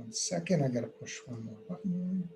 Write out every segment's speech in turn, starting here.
1 second, I gotta push one more button.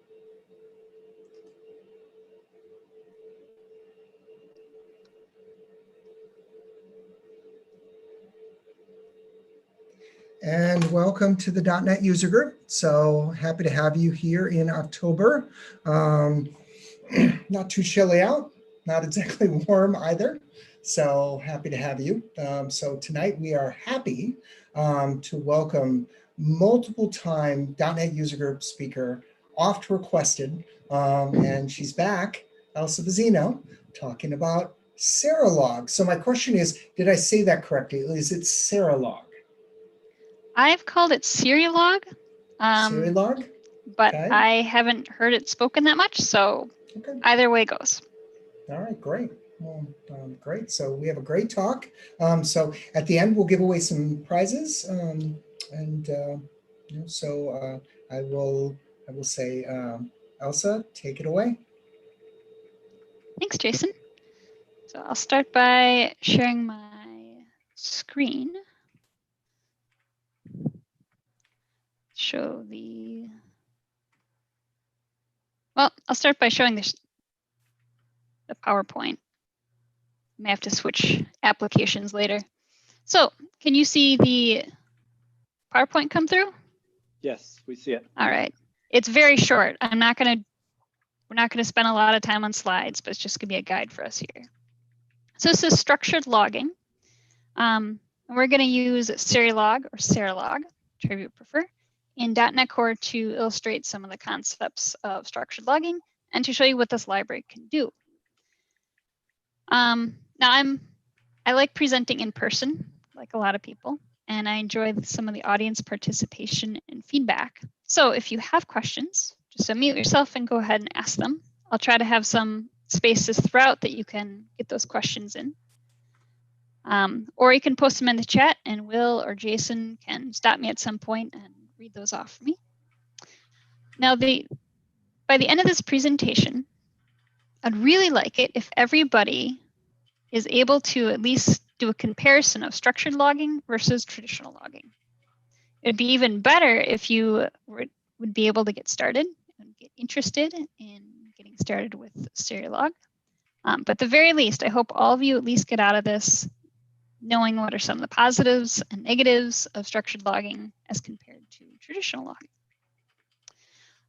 And welcome to the .NET User Group. So happy to have you here in October. Not too chilly out, not exactly warm either. So happy to have you. So tonight we are happy to welcome multiple time .NET User Group speaker, oft requested, and she's back, Elsa Vizzino, talking about Serilog. So my question is, did I say that correctly? Is it Serilog? I've called it Serilog. Serilog? But Okay. I haven't heard it spoken that much, so okay. Either way goes. All right, great. Well, great. So we have a great talk. So at the end, we'll give away some prizes, so I will say, Elsa, take it away. Thanks, Jason. So I'll start by sharing my screen. Show the, well, I'll start by showing the PowerPoint. May have to switch applications later. So can you see the PowerPoint come through? Yes, we see it. All right. It's very short. we're not gonna spend a lot of time on slides, but it's just gonna be a guide for us here. So this is structured logging. And we're gonna use Serilog or Serilog, whichever you prefer, in .NET Core to illustrate some of the concepts of structured logging and to show you what this library can do. Now I like presenting in person, like a lot of people, and I enjoy some of the audience participation and feedback. So if you have questions, just unmute yourself and go ahead and ask them. I'll try to have some spaces throughout that you can get those questions in. Or you can post them in the chat and Will or Jason can stop me at some point and read those off for me. Now, by the end of this presentation, I'd really like it if everybody is able to at least do a comparison of structured logging versus traditional logging. It'd be even better if you would be able to get started and get interested in getting started with Serilog. But at the very least, I hope all of you at least get out of this knowing what are some of the positives and negatives of structured logging as compared to traditional logging.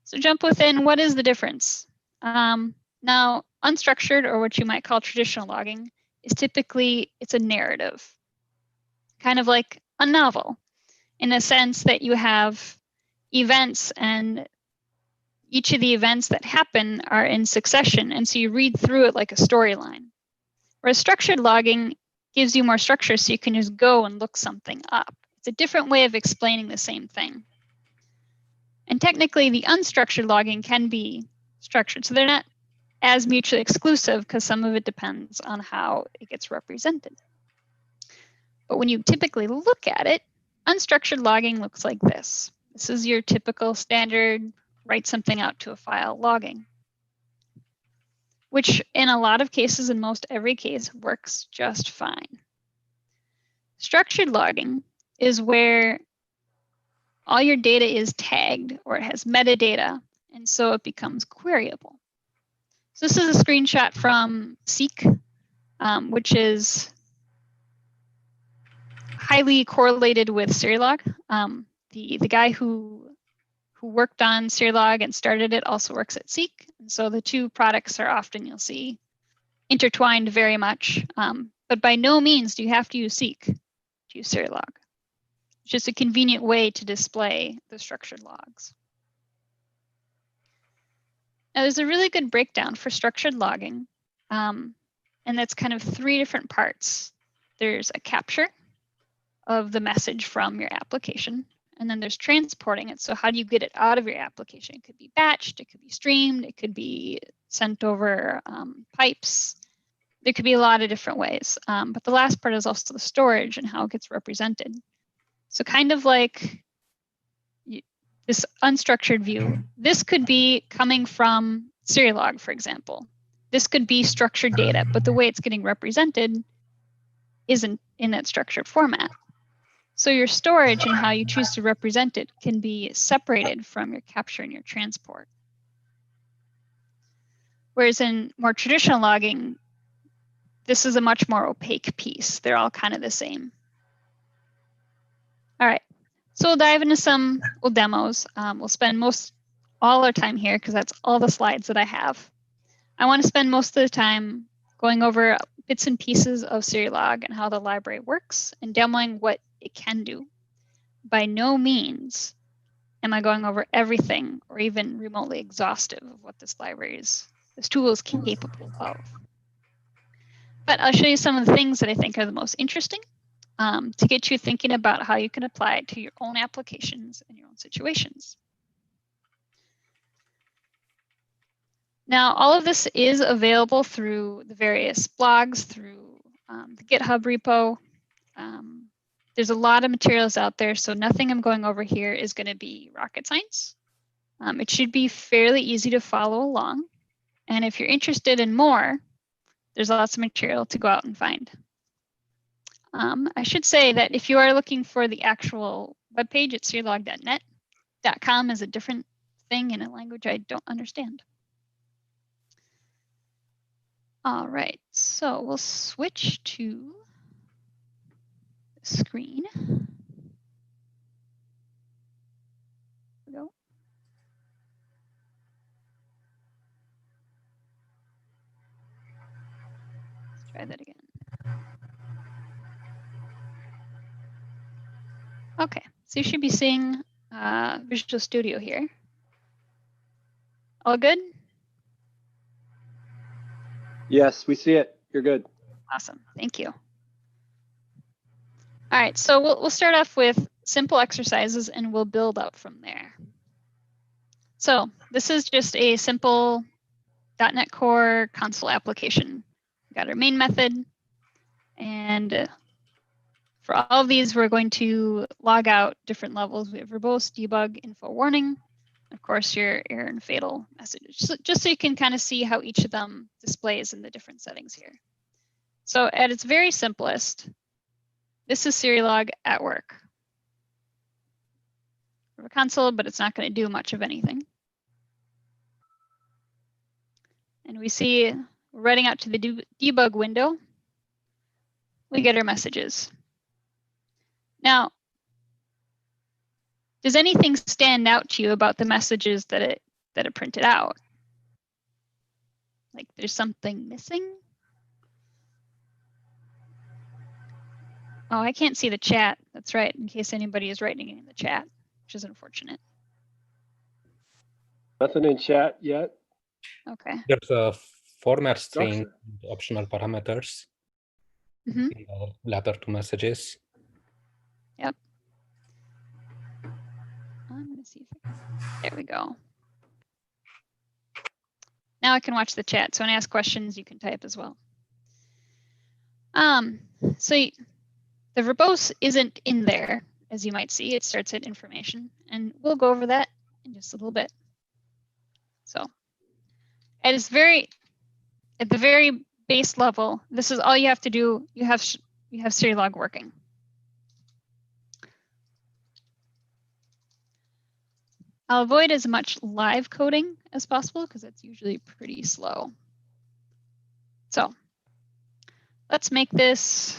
So jump within, what is the difference? Now, unstructured, or what you might call traditional logging, is typically, it's a narrative, kind of like a novel, in a sense that you have events and each of the events that happen are in succession. And so you read through it like a storyline. Whereas structured logging gives you more structure so you can just go and look something up. It's a different way of explaining the same thing. And technically the unstructured logging can be structured. So they're not as mutually exclusive because some of it depends on how it gets represented. But when you typically look at it, unstructured logging looks like this. This is your typical standard write something out to a file logging, which in a lot of cases, in most every case, works just fine. Structured logging is where all your data is tagged or it has metadata, and so it becomes queryable. So this is a screenshot from Seek, which is highly correlated with Serilog. The guy who worked on Serilog and started it also works at Seek. And so the two products are often, you'll see, intertwined very much. But by no means do you have to use Seek to use Serilog. It's just a convenient way to display the structured logs. Now there's a really good breakdown for structured logging. And that's kind of three different parts. There's a capture of the message from your application. And then there's transporting it. So how do you get it out of your application? It could be batched, it could be streamed, it could be sent over pipes. There could be a lot of different ways. But the last part is also the storage and how it gets represented. So kind of like this unstructured view, this could be coming from Serilog, for example. This could be structured data, but the way it's getting represented isn't in that structured format. So your storage and how you choose to represent it can be separated from your capture and your transport. Whereas in more traditional logging, this is a much more opaque piece. They're all kind of the same. All right, so we'll dive into some demos. We'll spend all our time here because that's all the slides that I have. I want to spend most of the time going over bits and pieces of Serilog and how the library works and demoing what it can do. By no means am I going over everything or even remotely exhaustive of what this tool is capable of. But I'll show you some of the things that I think are the most interesting to get you thinking about how you can apply it to your own applications and your own situations. Now, all of this is available through the various blogs, through the GitHub repo. There's a lot of materials out there, so nothing I'm going over here is going to be rocket science. It should be fairly easy to follow along. And if you're interested in more, there's lots of material to go out and find. I should say that if you are looking for the actual webpage, it's serilog.net. .com is a different thing in a language I don't understand. All right, so we'll switch to the screen. There we go. Let's try that again. Okay, so you should be seeing Visual Studio here. All good? Yes, we see it. You're good. Awesome, thank you. All right, so we'll start off with simple exercises and we'll build up from there. So this is just a simple .NET Core console application. We got our main method, and for all of these, we're going to log out different levels. We have verbose, debug, info, warning, of course, your error and fatal messages, just so you can kind of see how each of them displays in the different settings here. So at its very simplest, this is Serilog at work. We have a console, but it's not going to do much of anything. And we see we're writing out to the debug window. We get our messages. Now, does anything stand out to you about the messages that it printed out? Like there's something missing? Oh, I can't see the chat. That's right, in case anybody is writing it in the chat, which is unfortunate. Nothing in chat yet. Okay. There's a format string, optional parameters Mm-hmm. in the latter two messages. Yep. I'm going to see if I can. There we go. Now I can watch the chat. So when I ask questions, you can type as well. So the verbose isn't in there, as you might see. It starts at information, and we'll go over that in just a little bit. So at the very base level, this is all you have to do. You have Serilog working. I'll avoid as much live coding as possible because it's usually pretty slow. So let's make this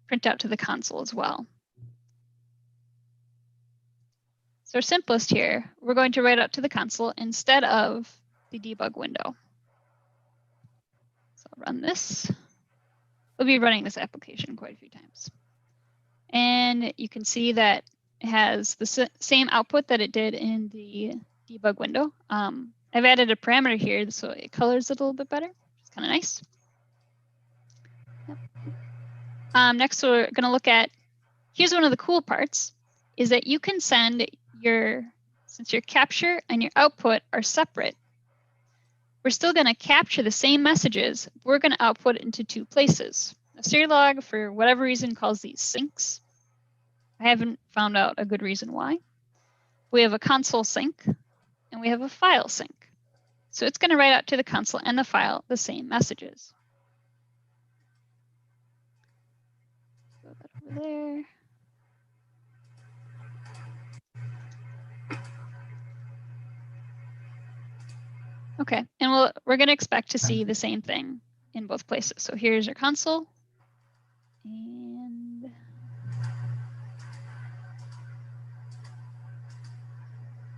print out to the console as well. So our simplest here, we're going to write out to the console instead of the debug window. So I'll run this. We'll be running this application quite a few times. And you can see that it has the same output that it did in the debug window. I've added a parameter here so it colors it a little bit better. It's kind of nice. Yep. Next, we're going to look at, here's one of the cool parts, is that you can send since your capture and your output are separate, we're still going to capture the same messages. We're going to output it into two places. Now, Serilog, for whatever reason, calls these syncs. I haven't found out a good reason why. We have a console sync and we have a file sync. So it's going to write out to the console and the file the same messages. Throw that over there. Okay, and we're going to expect to see the same thing in both places. So here's your console. And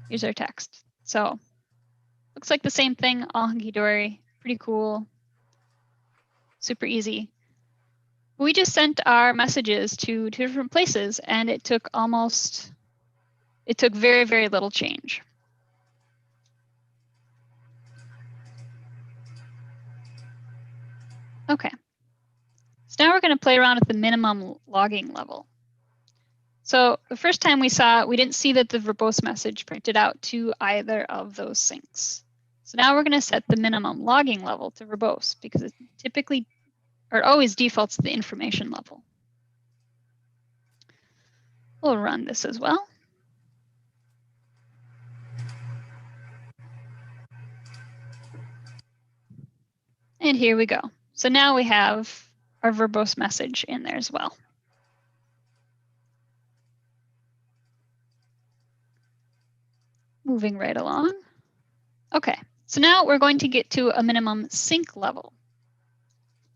here's our text. So looks like the same thing, all hunky-dory, pretty cool, super easy. We just sent our messages to two different places, and it took very, very little change. Okay, so now we're going to play around with the minimum logging level. So the first time we saw it, we didn't see that the verbose message printed out to either of those syncs. So now we're going to set the minimum logging level to verbose because it typically, or it always defaults to the information level. We'll run this as well. And here we go. So now we have our verbose message in there as well. Moving right along. Okay, so now we're going to get to a minimum sync level.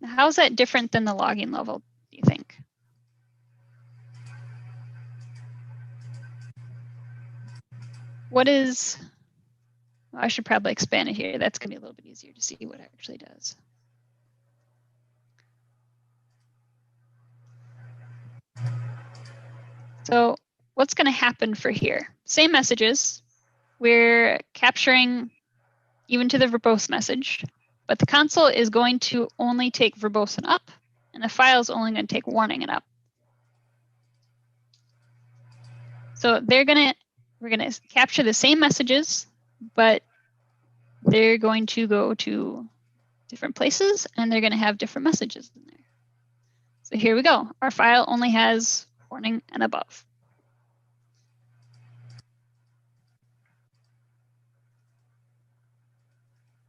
Now, how is that different than the logging level, do you think? What is, well, I should probably expand it here. That's going to be a little bit easier to see what it actually does. So what's going to happen for here? Same messages. We're capturing even to the verbose message, but the console is going to only take verbose and up, and the file is only going to take warning and up. So we're going to capture the same messages, but they're going to go to different places, and they're going to have different messages in there. So here we go. Our file only has warning and above.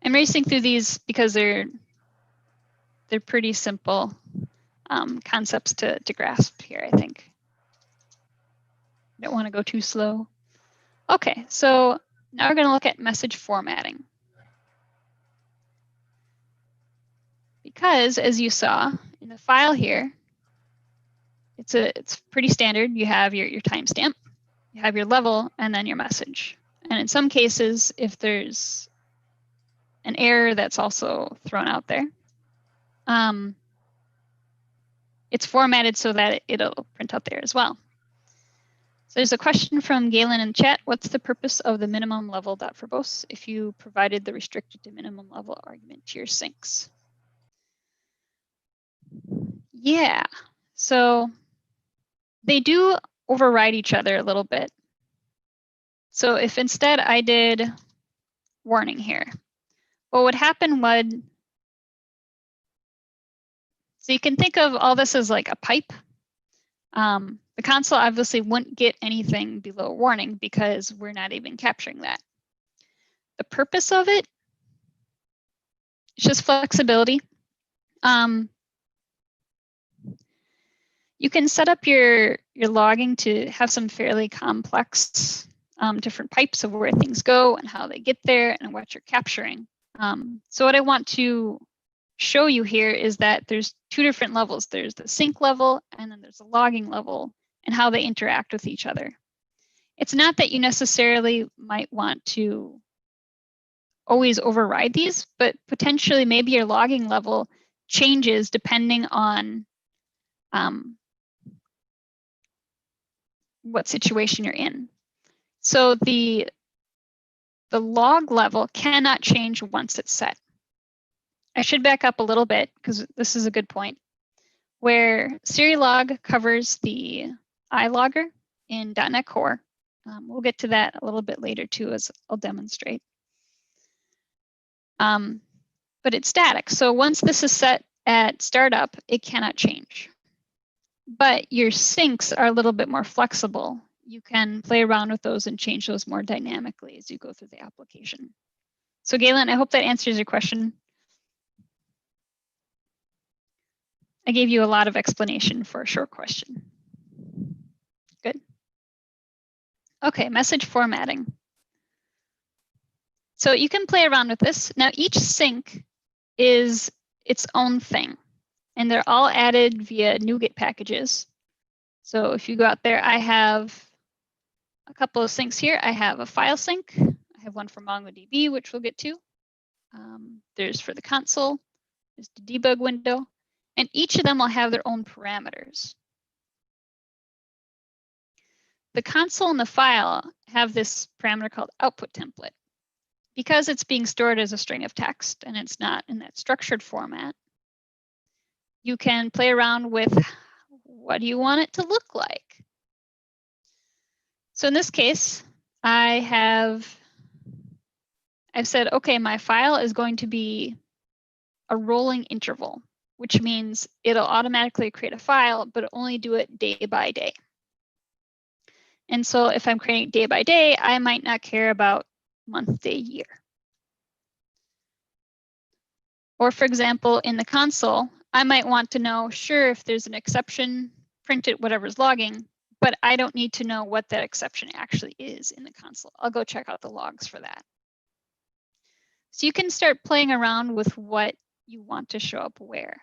I'm racing through these because they're pretty simple concepts to grasp here, I think. Don't want to go too slow. Okay, so now we're going to look at message formatting. Because as you saw in the file here, it's pretty standard. You have your timestamp, you have your level, and then your message. And in some cases, if there's an error that's also thrown out there, it's formatted so that it'll print out there as well. So there's a question from Galen in chat. What's the purpose of the minimum level .verbose if you provided the restricted to minimum level argument to your syncs? Yeah, so they do override each other a little bit. So if instead I did warning here, what would happen would, so you can think of all this as like a pipe. The console obviously wouldn't get anything below warning because we're not even capturing that. The purpose of it is just flexibility. You can set up your logging to have some fairly complex different pipes of where things go and how they get there and what you're capturing. So what I want to show you here is that there's two different levels. There's the sync level and then there's the logging level and how they interact with each other. It's not that you necessarily might want to always override these, but potentially maybe your logging level changes depending on what situation you're in. So the log level cannot change once it's set. I should back up a little bit because this is a good point. Where Serilog covers the iLogger in .NET Core. We'll get to that a little bit later too, as I'll demonstrate. But it's static. So once this is set at startup, it cannot change. But your syncs are a little bit more flexible. You can play around with those and change those more dynamically as you go through the application. So Galen, I hope that answers your question. I gave you a lot of explanation for a short question. Good. Okay, message formatting. So you can play around with this. Now each sync is its own thing, and they're all added via NuGet packages. So if you go out there, I have a couple of syncs here. I have a file sync. I have one for MongoDB, which we'll get to. There's for the console, there's the debug window, and each of them will have their own parameters. The console and the file have this parameter called output template. Because it's being stored as a string of text and it's not in that structured format, you can play around with what do you want it to look like. So in this case, I've said, okay, my file is going to be a rolling interval, which means it'll automatically create a file, but only do it day by day. And so if I'm creating day by day, I might not care about month, day, year. Or for example, in the console, I might want to know, sure, if there's an exception, print it, whatever's logging, but I don't need to know what that exception actually is in the console. I'll go check out the logs for that. So you can start playing around with what you want to show up where.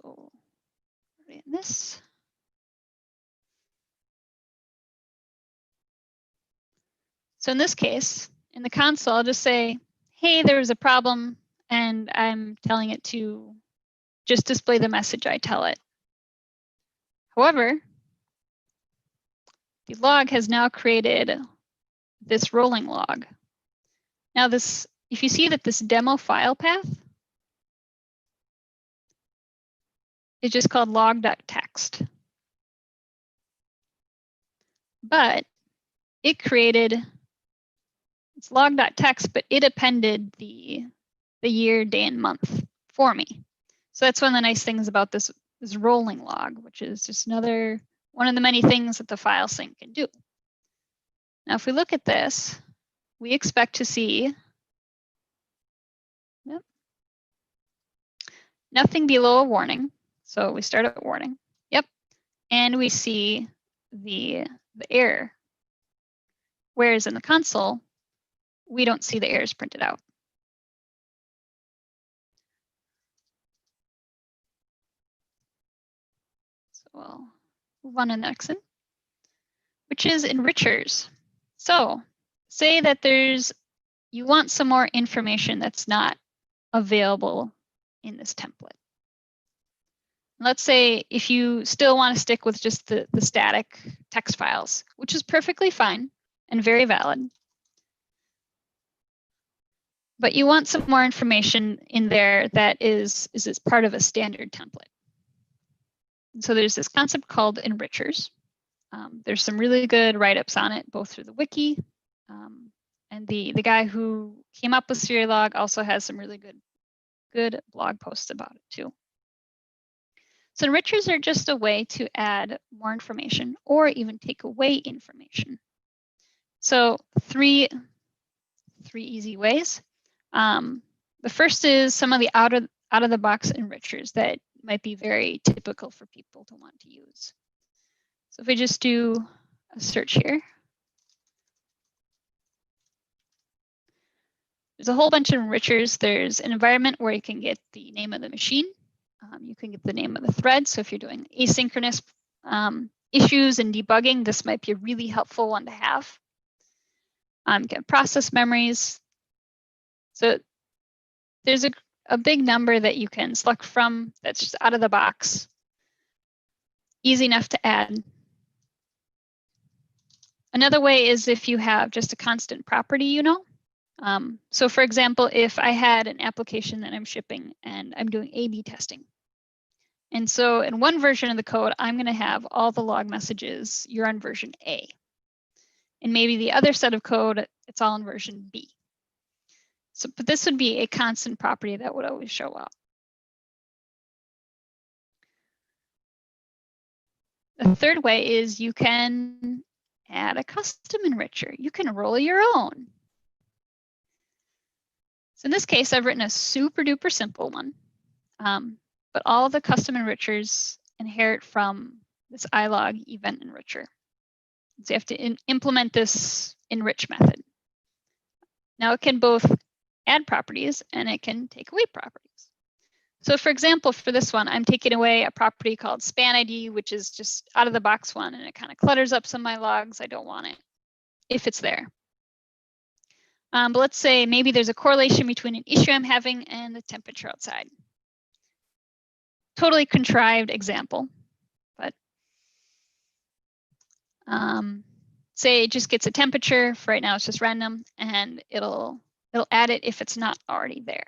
So in this. So in this case, in the console, I'll just say, hey, there was a problem, and I'm telling it to just display the message I tell it. However, the log has now created this rolling log. Now this, if you see that this demo file path is just called log.txt. But it created, it's log.txt, but it appended the year, day, and month for me. So that's one of the nice things about this rolling log, which is just another one of the many things that the file sync can do. Now, if we look at this, we expect to see nothing below a warning. So we start at warning. Yep. And we see the error. Whereas in the console, we don't see the errors printed out. So we'll move on to the next one, which is enrichers. So say that you want some more information that's not available in this template. Let's say if you still want to stick with just the static text files, which is perfectly fine and very valid. But you want some more information in there that is part of a standard template. And so there's this concept called enrichers. There's some really good write-ups on it, both through the wiki, and the guy who came up with Serilog also has some really good blog posts about it too. So enrichers are just a way to add more information or even take away information. So three easy ways. The first is some of the out of the box enrichers that might be very typical for people to want to use. So if we just do a search here, there's a whole bunch of enrichers. There's an environment where you can get the name of the machine. You can get the name of the thread. So if you're doing asynchronous issues and debugging, this might be a really helpful one to have. Get process memories. So there's a big number that you can select from that's just out of the box. Easy enough to add. Another way is if you have just a constant property, you know. So for example, if I had an application that I'm shipping and I'm doing A/B testing. And so in one version of the code, I'm going to have all the log messages, you're on version A. And maybe the other set of code, it's all in version B. So, but this would be a constant property that would always show up. The third way is you can add a custom enricher. You can roll your own. So in this case, I've written a super duper simple one, but all the custom enrichers inherit from this ilog event enricher. So you have to implement this enrich method. Now it can both add properties and it can take away properties. So for example, for this one, I'm taking away a property called span ID, which is just out of the box one, and it kind of clutters up some of my logs. I don't want it if it's there. But let's say maybe there's a correlation between an issue I'm having and the temperature outside. Totally contrived example, but say it just gets a temperature. For right now, it's just random, and it'll add it if it's not already there.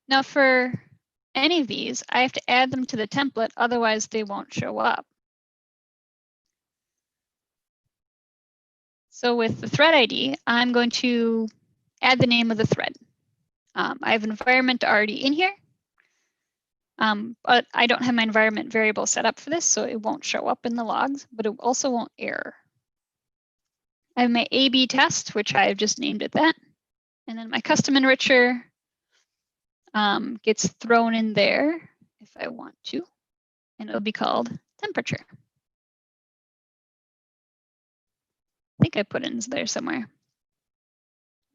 Now for any of these, I have to add them to the template, otherwise they won't show up. So with the thread ID, I'm going to add the name of the thread. I have environment already in here, but I don't have my environment variable set up for this, so it won't show up in the logs, but it also won't error. I have my A/B test, which I have just named it that. And then my custom enricher gets thrown in there if I want to, and it'll be called temperature. I think I put it in there somewhere.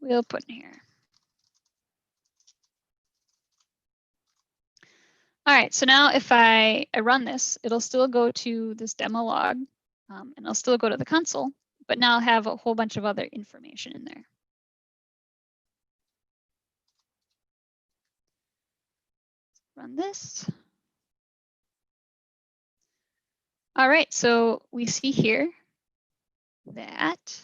We'll put in here. All right, so now if I run this, it'll still go to this demo log, and it'll still go to the console, but now I'll have a whole bunch of other information in there. Run this. All right, so we see here that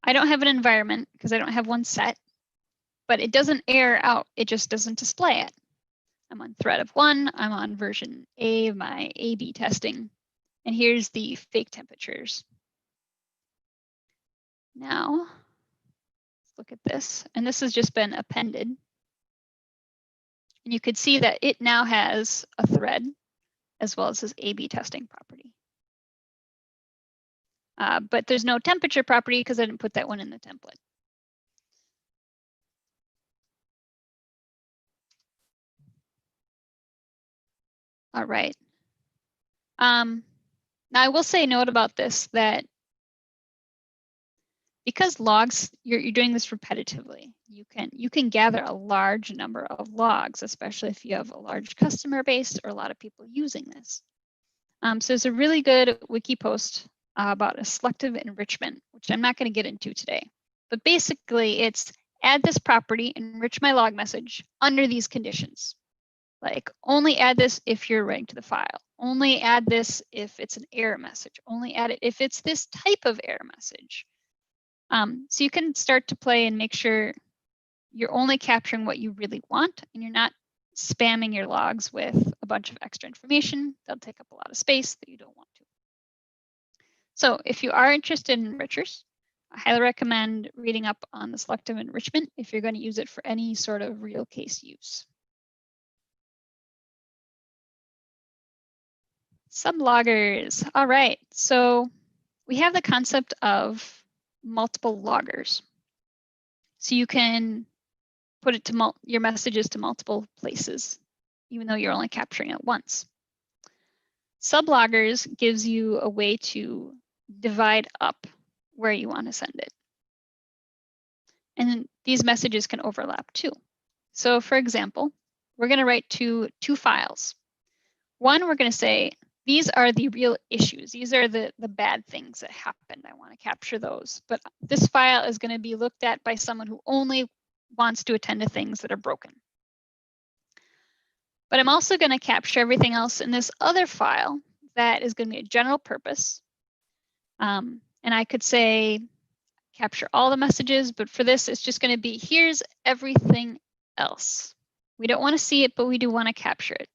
I don't have an environment because I don't have one set, but it doesn't error out. It just doesn't display it. I'm on thread of 1. I'm on version A of my A/B testing. And here's the fake temperatures. Now, let's look at this. And this has just been appended. And you could see that it now has a thread as well as this A/B testing property. But there's no temperature property because I didn't put that one in the template. All right. Now I will say a note about this, that because logs, you're doing this repetitively, you can gather a large number of logs, especially if you have a large customer base or a lot of people using this. So there's a really good wiki post about a selective enrichment, which I'm not going to get into today. But basically, it's add this property, enrich my log message under these conditions. Like only add this if you're writing to the file. Only add this if it's an error message. Only add it if it's this type of error message. So you can start to play and make sure you're only capturing what you really want and you're not spamming your logs with a bunch of extra information. That'll take up a lot of space that you don't want to. So if you are interested in enrichers, I highly recommend reading up on the selective enrichment if you're going to use it for any sort of real case use. Subloggers. All right, so we have the concept of multiple loggers. So you can put it to your messages to multiple places, even though you're only capturing it once. Subloggers gives you a way to divide up where you want to send it. And then these messages can overlap too. So for example, we're going to write to 2 files. One, we're going to say, these are the real issues. These are the bad things that happened. I want to capture those. But this file is going to be looked at by someone who only wants to attend to things that are broken. But I'm also going to capture everything else in this other file that is going to be a general purpose. And I could say, capture all the messages, but for this, it's just going to be, here's everything else. We don't want to see it, but we do want to capture it.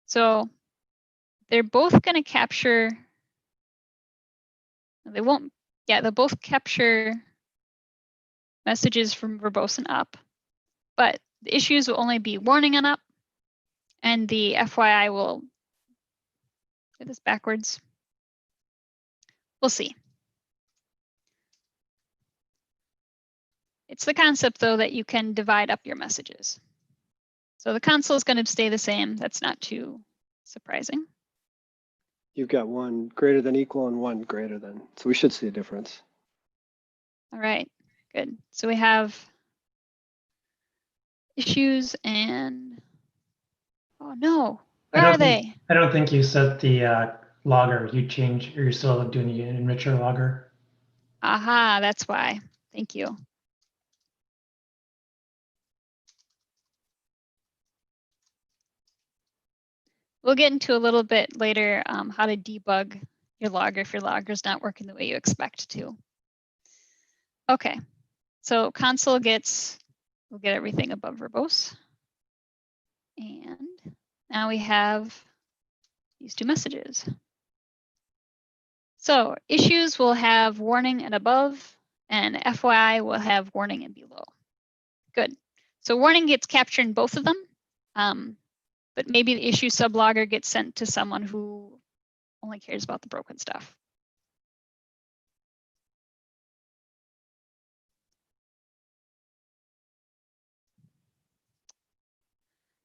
So they're both going to capture, they won't, yeah, they'll both capture messages from verbose and up, but the issues will only be warning and up, and the FYI will, get this backwards. We'll see. It's the concept, though, that you can divide up your messages. So the console is going to stay the same. That's not too Surprising. You've got one greater than equal and one greater than. So we should see a difference. All right, good. So we have issues and, oh no, where are they? I don't think you set the logger. You change, or you're still doing the enricher logger. Aha, that's why. Thank you. We'll get into a little bit later how to debug your logger if your logger is not working the way you expect to. Okay, so console we'll get everything above verbose. And now we have these two messages. So issues will have warning and above, and FYI will have warning and below. Good. So warning gets captured in both of them, but maybe the issue sublogger gets sent to someone who only cares about the broken stuff.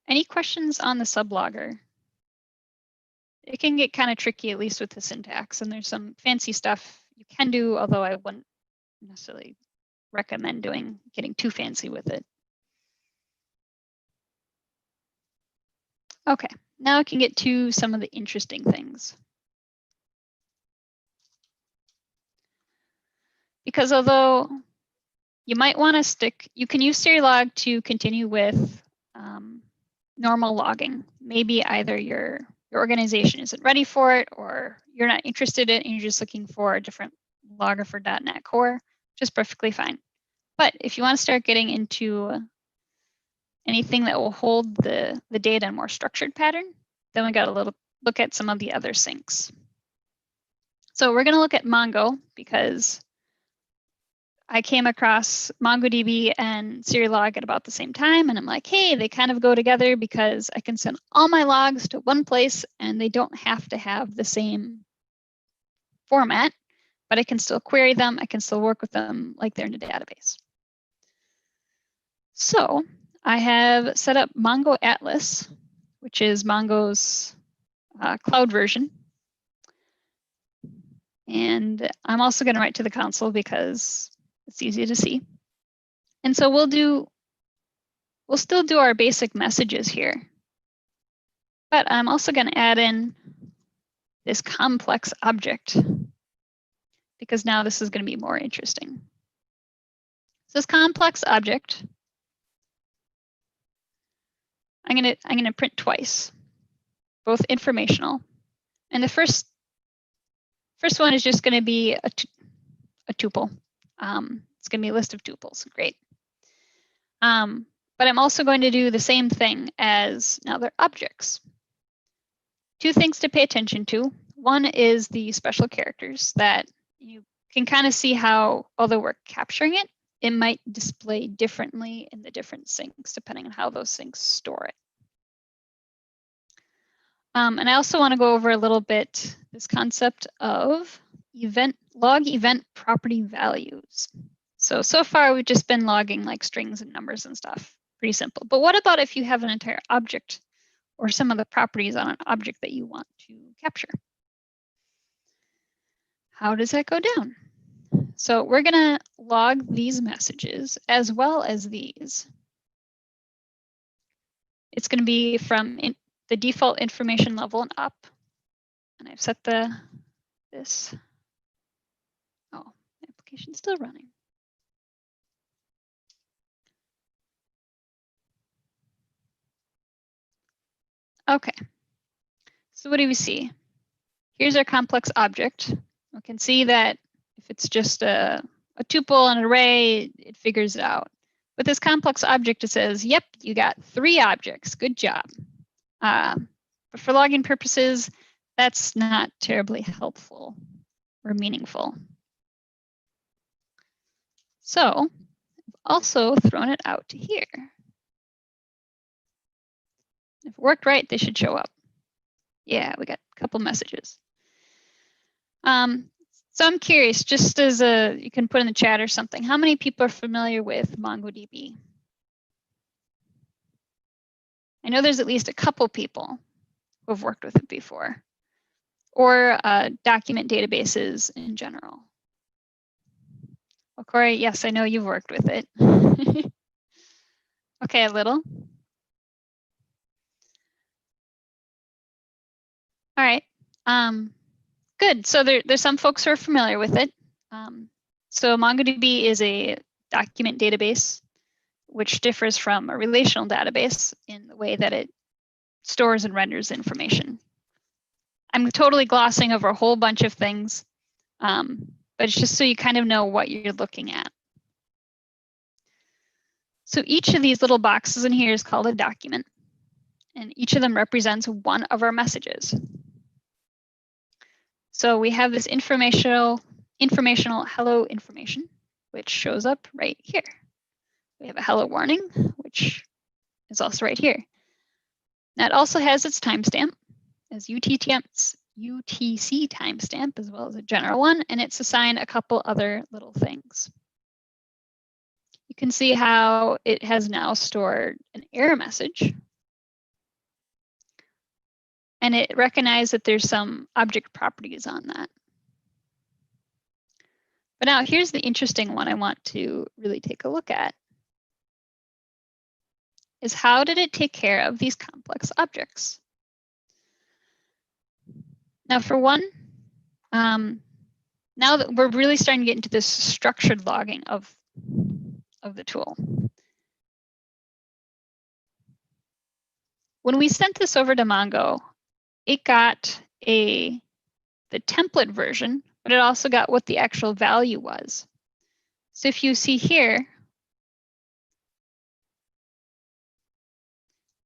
Any questions on the sublogger? It can get kind of tricky, at least with the syntax, and there's some fancy stuff you can do, although I wouldn't necessarily recommend getting too fancy with it. Okay, now I can get to some of the interesting things. Because although you might want to you can use Serilog to continue with normal logging. Maybe either your organization isn't ready for it, or you're not interested in it and you're just looking for a different logger for .NET Core, just perfectly fine. But if you want to start getting into anything that will hold the data in a more structured pattern, then we got a look at some of the other syncs. So we're going to look at Mongo because I came across MongoDB and Serilog at about the same time, and I'm like, hey, they kind of go together because I can send all my logs to one place and they don't have to have the same format, but I can still query them. I can still work with them like they're in a database. So I have set up Mongo Atlas, which is Mongo's cloud version. And I'm also going to write to the console because it's easy to see. And so we'll still do our basic messages here. But I'm also going to add in this complex object because now this is going to be more interesting. So this complex object, I'm going to print twice, both informational. And the first one is just going to be a tuple. It's going to be a list of tuples. Great. But I'm also going to do the same thing as now they're objects. Two things to pay attention to. One is the special characters that you can kind of see how, although we're capturing it, it might display differently in the different syncs depending on how those syncs store it. And I also want to go over a little bit this concept of log event property values. So far we've just been logging like strings and numbers and stuff. Pretty simple. But what about if you have an entire object or some of the properties on an object that you want to capture? How does that go down? So we're going to log these messages as well as these. It's going to be from the default information level and up. And I've set this. Oh, the application's still running. Okay, so what do we see? Here's our complex object. We can see that if it's just a tuple, an array, it figures it out. With this complex object, it says, yep, you got 3 objects, good job. But for logging purposes, that's not terribly helpful or meaningful. So I've also thrown it out to here. If it worked right, they should show up. Yeah, we got a couple messages. So I'm curious, just as you can put in the chat or something, how many people are familiar with MongoDB? I know there's at least a couple people. who have worked with it before, or document databases in general. Well, Corey, yes, I know you've worked with it. Okay, a little. All right, good. So there's some folks who are familiar with it. So MongoDB is a document database, which differs from a relational database in the way that it stores and renders information. I'm totally glossing over a whole bunch of things, but it's just so you kind of know what you're looking at. So each of these little boxes in here is called a document, and each of them represents one of our messages. So we have this informational hello information, which shows up right here. We have a hello warning, which is also right here. That also has its timestamp as UTC timestamp, as well as a general one, and it's assigned a couple other little things. You can see how it has now stored an error message. And it recognized that there's some object properties on that. But now here's the interesting one I want to really take a look at, is how did it take care of these complex objects? Now for one, now that we're really starting to get into this structured logging of the tool. When we sent this over to Mongo, it got the template version, but it also got what the actual value was. So if you see here,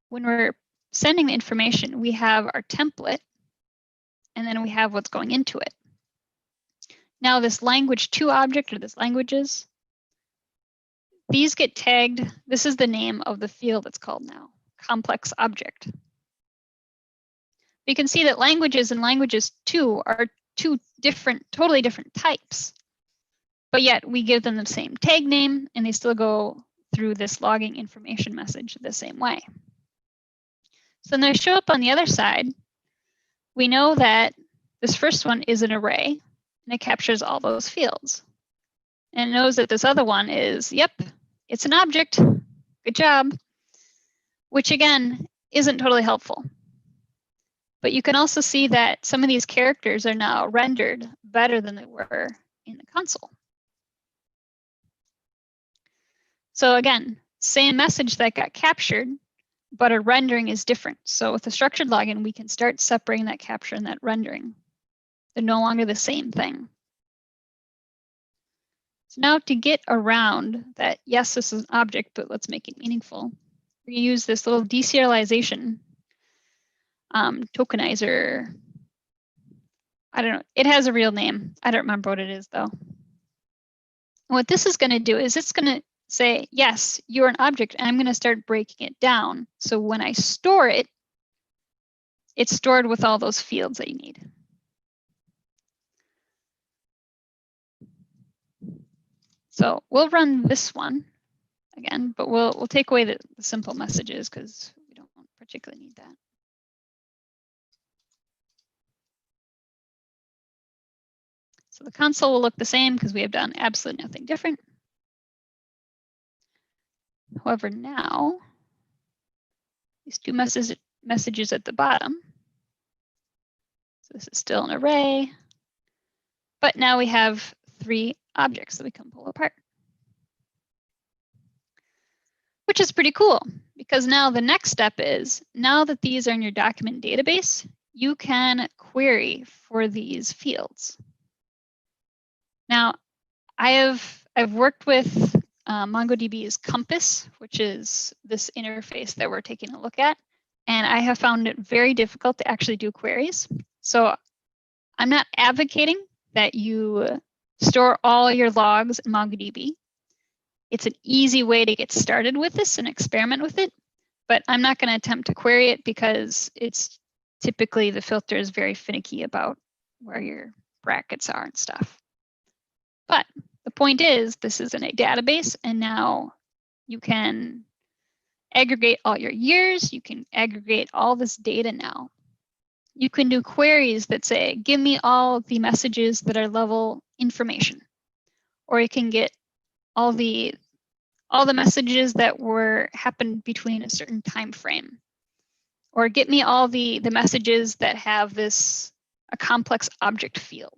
when we're sending the information, we have our template, and then we have what's going into it. Now this language2 object, or this languages, these get tagged. This is the name of the field it's called now, complex object. You can see that languages and languages2 are two totally different types, but yet we give them the same tag name and they still go through this logging information message the same way. So when they show up on the other side, we know that this first one is an array and it captures all those fields. And it knows that this other one is, yep, it's an object, good job, which again, isn't totally helpful. But you can also see that some of these characters are now rendered better than they were in the console. So again, same message that got captured, but our rendering is different. So with the structured login, we can start separating that capture and that rendering. They're no longer the same thing. So now to get around that, yes, this is an object, but let's make it meaningful. We use this little deserialization tokenizer. I don't know, it has a real name. I don't remember what it is though. And what this is going to do is it's going to say, yes, you're an object, and I'm going to start breaking it down. So when I store it, it's stored with all those fields that you need. So we'll run this one again, but we'll take away the simple messages because we don't particularly need that. So the console will look the same because we have done absolutely nothing different. However, now these two messages at the bottom. So this is still an array, but now we have 3 objects that we can pull apart, which is pretty cool because now the next step is, now that these are in your document database, you can query for these fields. Now, I've worked with MongoDB's Compass, which is this interface that we're taking a look at, and I have found it very difficult to actually do queries. So I'm not advocating that you store all your logs in MongoDB. It's an easy way to get started with this and experiment with it, but I'm not going to attempt to query it because it's typically the filter is very finicky about where your brackets are and stuff. But the point is, this is in a database, and now you can aggregate all your years. You can aggregate all this data now. you can do queries that say, give me all the messages that are level information, or you can get all the messages that happened between a certain time frame, or get me all the messages that have a complex object field.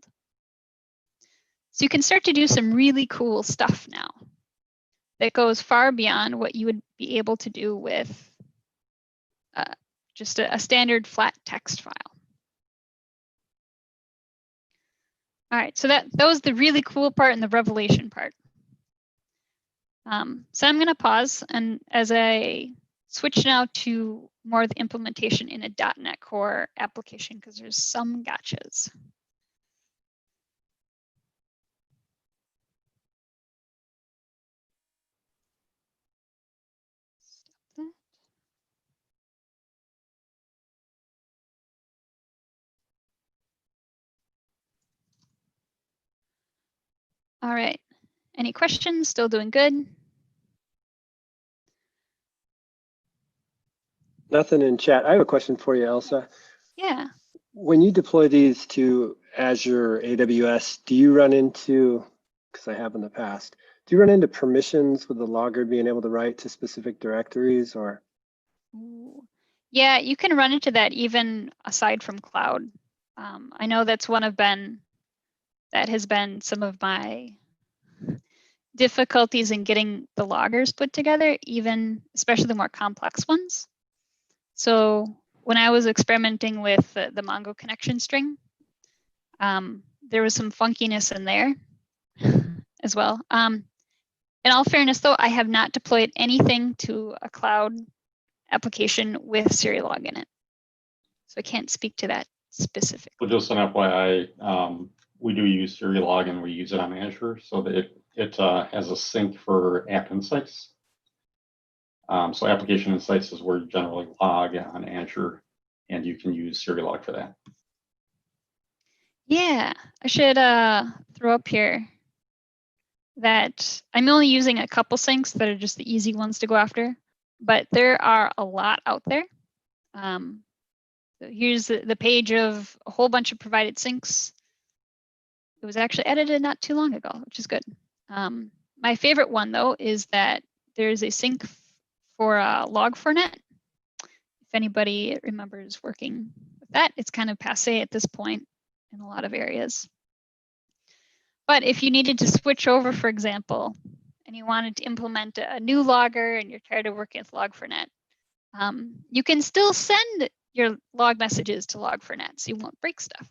So you can start to do some really cool stuff now that goes far beyond what you would be able to do with just a standard flat text file. All right, so that was the really cool part and the revelation part. So I'm going to pause, and as I switch now to more of the implementation in a .NET Core application, because there's some gotchas. Stop that. All right, any questions? Still doing good? Nothing in chat. I have a question for you, Elsa. Yeah. When you deploy these to Azure, AWS, do you run into, because I have in the past, do you run into permissions with the logger being able to write to specific directories or? Ooh. Yeah, you can run into that even aside from cloud. I know that has been some of my difficulties in getting the loggers put together, even especially the more complex ones. So when I was experimenting with the Mongo connection string, there was some funkiness in there as well. In all fairness, though, I have not deployed anything to a cloud application with Serilog in it. So I can't speak to that specifically. Well, just an FYI, we do use Serilog and we use it on Azure, so that it has a sync for App Insights. So Application Insights is where you generally log on Azure, and you can use Serilog for that. Yeah, I should throw up here that I'm only using a couple syncs that are just the easy ones to go after, but there are a lot out there. So here's the page of a whole bunch of provided syncs. It was actually edited not too long ago, which is good. My favorite one, though, is that there's a sync for Log4net. If anybody remembers working with that, it's kind of passé at this point in a lot of areas. But if you needed to switch over, for example, and you wanted to implement a new logger and you're tired of working with Log4net, you can still send your log messages to Log4net, so you won't break stuff.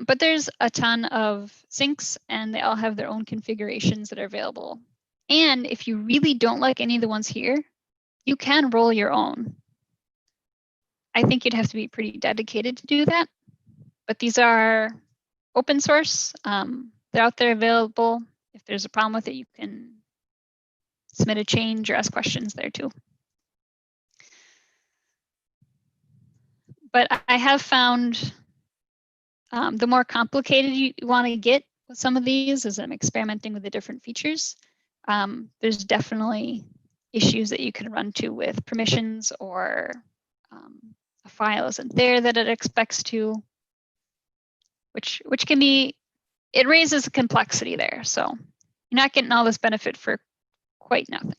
But there's a ton of syncs, and they all have their own configurations that are available. And if you really don't like any of the ones here, you can roll your own. I think you'd have to be pretty dedicated to do that. But these are open source. They're out there available. If there's a problem with it, you can submit a change or ask questions there too. But I have found the more complicated you want to get with some of these as I'm experimenting with the different features, there's definitely issues that you can run to with permissions, or a file isn't there that it expects to, which can be, it raises a complexity there. So you're not getting all this benefit for quite nothing.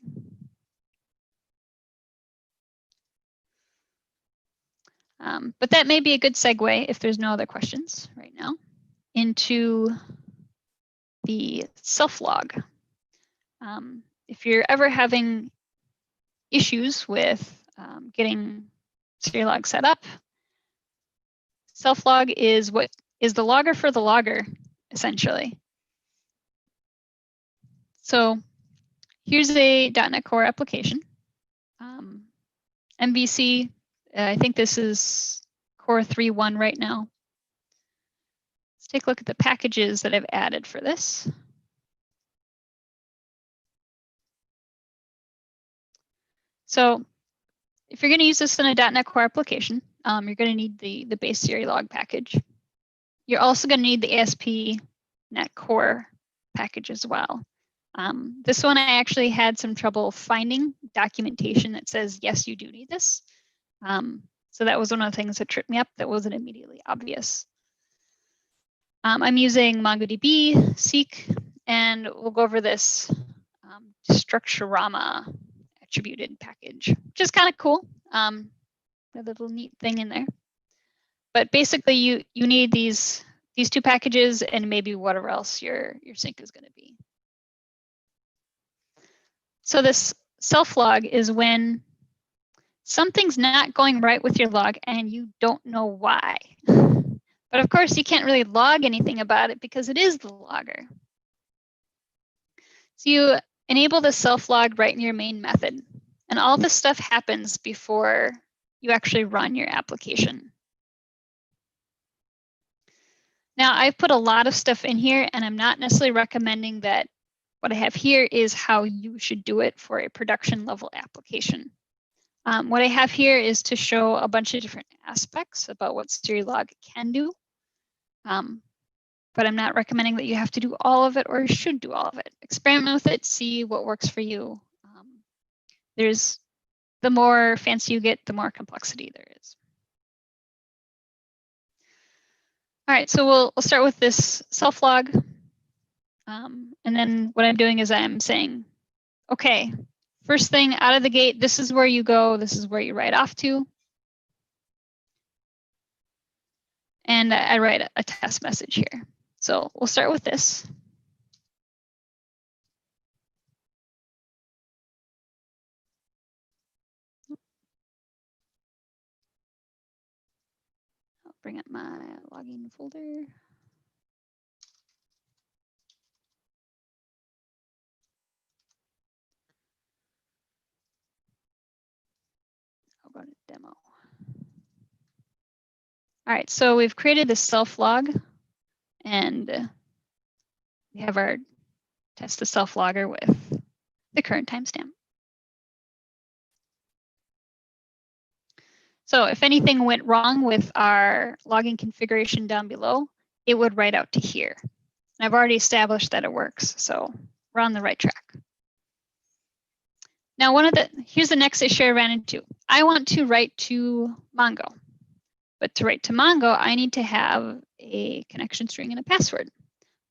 But that may be a good segue, if there's no other questions right now, into the self-log. If you're ever having issues with getting Serilog set up, self-log is what is the logger for the logger, essentially. So here's a .NET Core application. MVC, I think this is Core 3.1 right now. Let's take a look at the packages that I've added for this. So if you're going to use this in a .NET Core application, you're going to need the base Serilog package. You're also going to need the ASP.NET Core package as well. This one I actually had some trouble finding documentation that says, yes, you do need this. So that was one of the things that tripped me up that wasn't immediately obvious. I'm using MongoDB, Seek, and we'll go over this Structurama attributed package, which is kind of cool. A little neat thing in there. But basically, you need these two packages and maybe whatever else your sync is going to be. So this self log is when something's not going right with your log and you don't know why. But of course, you can't really log anything about it because it is the logger. So you enable the self log right in your main method. And all this stuff happens before you actually run your application. Now, I've put a lot of stuff in here, and I'm not necessarily recommending that what I have here is how you should do it for a production level application. What I have here is to show a bunch of different aspects about what Serilog can do. But I'm not recommending that you have to do all of it or you should do all of it. Experiment with it, see what works for you. The more fancy you get, the more complexity there is. All right, so we'll start with this self log. And then what I'm doing is I'm saying, okay, first thing out of the gate, this is where you go, this is where you write off to. And I write a test message here. So we'll start with this. I'll bring up my logging folder. I'll go to demo. All right, so we've created this self log and we have our test the self logger with the current timestamp. So if anything went wrong with our logging configuration down below, it would write out to here. And I've already established that it works, so we're on the right track. Now, here's the next issue I ran into. I want to write to Mongo, but to write to Mongo, I need to have a connection string and a password.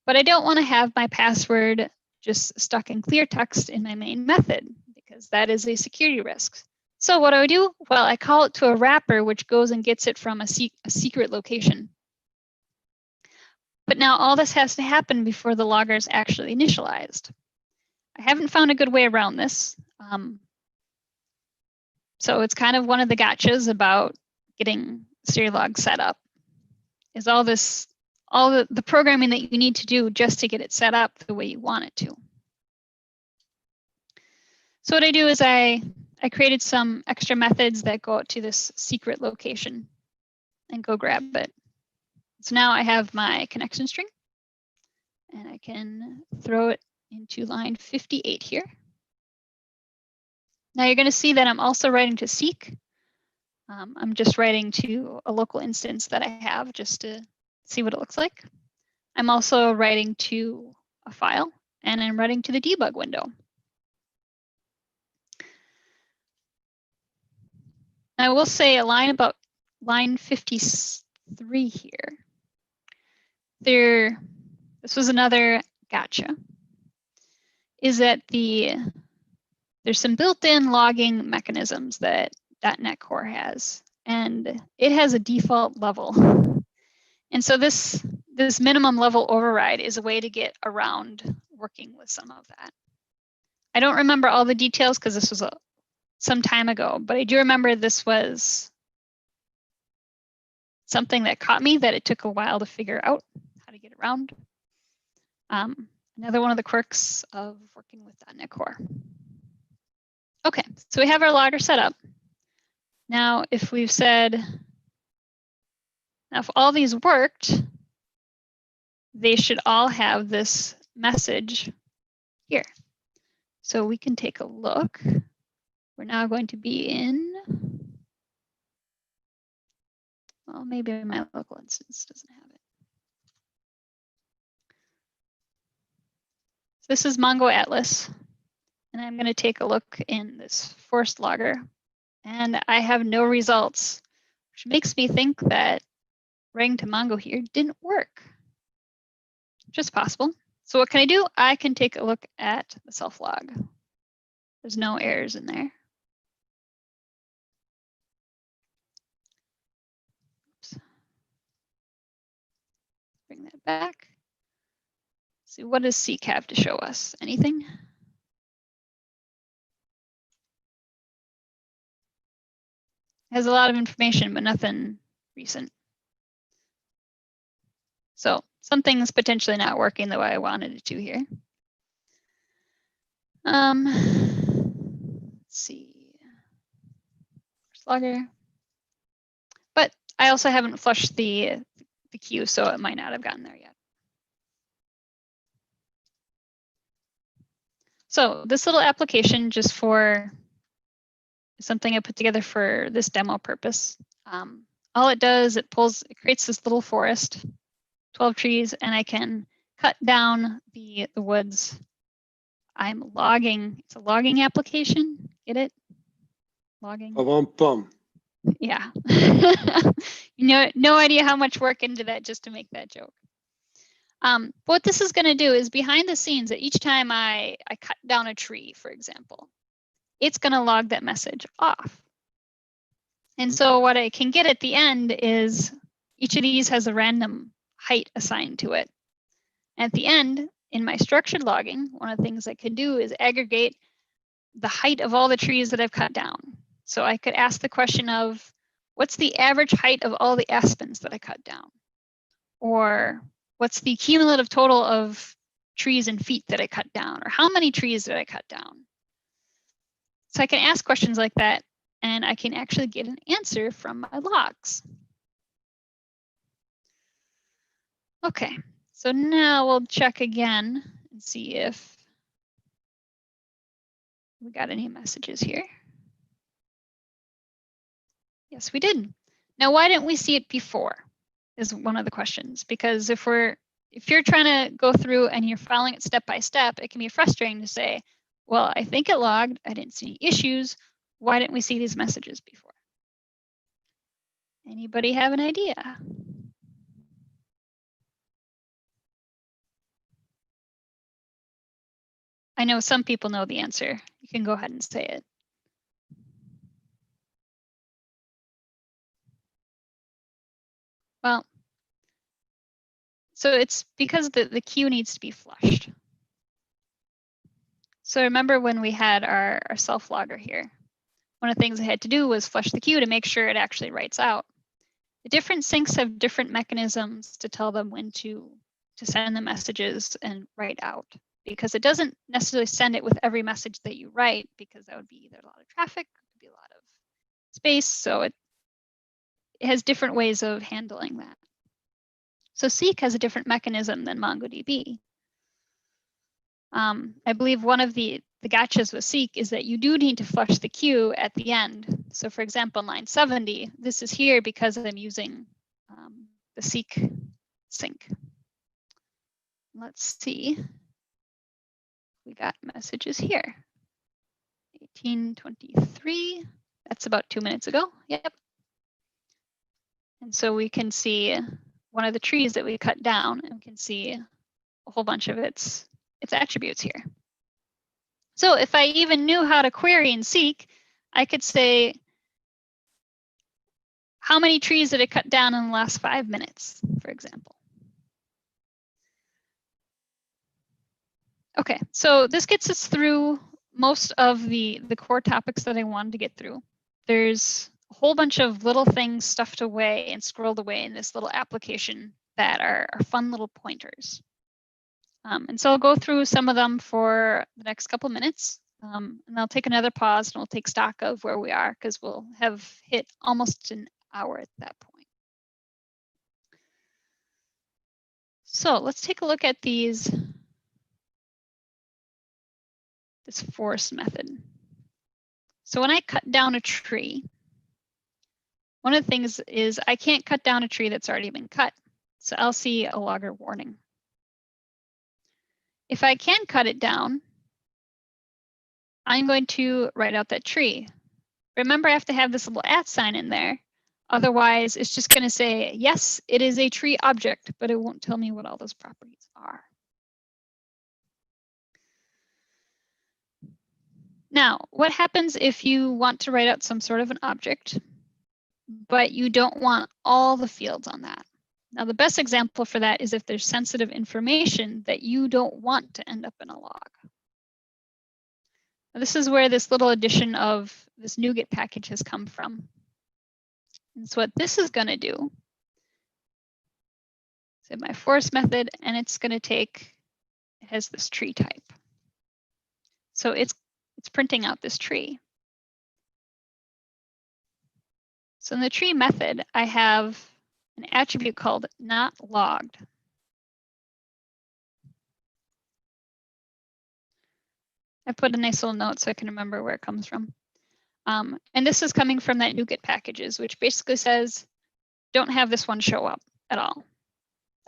But I don't want to have my password just stuck in clear text in my main method because that is a security risk. So what do? Well, I call it to a wrapper, which goes and gets it from a secret location. But now all this has to happen before the logger is actually initialized. I haven't found a good way around this. So it's kind of one of the gotchas about getting Serilog set up is all the programming that you need to do just to get it set up the way you want it to. So what I do is I created some extra methods that go out to this secret location and go grab it. So now I have my connection string and I can throw it into line 58 here. Now you're going to see that I'm also writing to Seek. I'm just writing to a local instance that I have just to see what it looks like. I'm also writing to a file and I'm writing to the debug window. I will say a line about line 53 here. This was another gotcha, is that there's some built-in logging mechanisms that .NET Core has, and it has a default level. And so this minimum level override is a way to get around working with some of that. I don't remember all the details because this was some time ago, but I do remember this was something that caught me that it took a while to figure out how to get around. Another one of the quirks of working with .NET Core. Okay, so we have our logger set up. Now, if we've said, now if all these worked, they should all have this message here. So we can take a look. We're now going to be in, well, maybe my local instance doesn't have it. So this is Mongo Atlas. And I'm going to take a look in this forced logger. And I have no results which makes me think that writing to Mongo here didn't work. Just possible. So what can I do? I can take a look at the self log. There's no errors in there. Oops. Bring that back. See, what does Seek have to show us? Anything? Has a lot of information, but nothing recent. So something's potentially not working the way I wanted it to here. Let's see. Logger. But I also haven't flushed the queue, so it might not have gotten there yet. So this little application, just for something I put together for this demo purpose. All it does, it creates this little forest, 12 trees, and I can cut down the woods. I'm logging. It's a logging application. Get it? Logging. Bum. Yeah. No idea how much work into that just to make that joke. What this is going to do is behind the scenes, that each time I cut down a tree, for example, it's going to log that message off. And so what I can get at the end is each of these has a random height assigned to it. At the end, in my structured logging, one of the things I could do is aggregate the height of all the trees that I've cut down. So I could ask the question of, what's the average height of all the aspens that I cut down? Or what's the cumulative total of trees and feet that I cut down? Or how many trees did I cut down? So I can ask questions like that, and I can actually get an answer from my logs. Okay, so now we'll check again and see if we got any messages here. Yes, we did. Now, why didn't we see it before is one of the questions, because if you're trying to go through and you're following it step by step, it can be frustrating to say, well, I think it logged, I didn't see any issues. Why didn't we see these messages before? Anybody have an idea? I know some people know the answer. You can go ahead and say it. Well, so it's because the queue needs to be flushed. So remember when we had our self logger here, one of the things I had to do was flush the queue to make sure it actually writes out. The different syncs have different mechanisms to tell them when to send the messages and write out, because it doesn't necessarily send it with every message that you write, because that would be either a lot of traffic, it could be a lot of space. So it has different ways of handling that. So Seek has a different mechanism than MongoDB. I believe one of the gotchas with Seek is that you do need to flush the queue at the end. So for example, in line 70, this is here because I'm using the Seek sync. Let's see. We got messages here. 1823, that's about 2 minutes ago, yep. And so we can see one of the trees that we cut down, and we can see a whole bunch of its attributes here. So if I even knew how to query and Seek, I could say, how many trees did I cut down in the last 5 minutes, for example? Okay, so this gets us through most of the core topics that I wanted to get through. There's a whole bunch of little things stuffed away and scrolled away in this little application that are fun little pointers. And so I'll go through some of them for the next couple minutes, and I'll take another pause and we'll take stock of where we are, because we'll have hit almost an hour at that point. So let's take a look at this forest method. So when I cut down a tree, one of the things is I can't cut down a tree that's already been cut. So I'll see a logger warning. If I can cut it down, I'm going to write out that tree. Remember, I have to have this little @ sign in there. Otherwise, it's just going to say, yes, it is a tree object, but it won't tell me what all those properties are. Now, what happens if you want to write out some sort of an object, but you don't want all the fields on that? Now, the best example for that is if there's sensitive information that you don't want to end up in a log. Now, this is where this little addition of this NuGet package has come from. And so what this is going to do is my forest method, and it's going to take, it has this tree type. So it's printing out this tree. So in the tree method, I have an attribute called not logged. I put a nice little note so I can remember where it comes from. And this is coming from that NuGet packages, which basically says, don't have this one show up at all.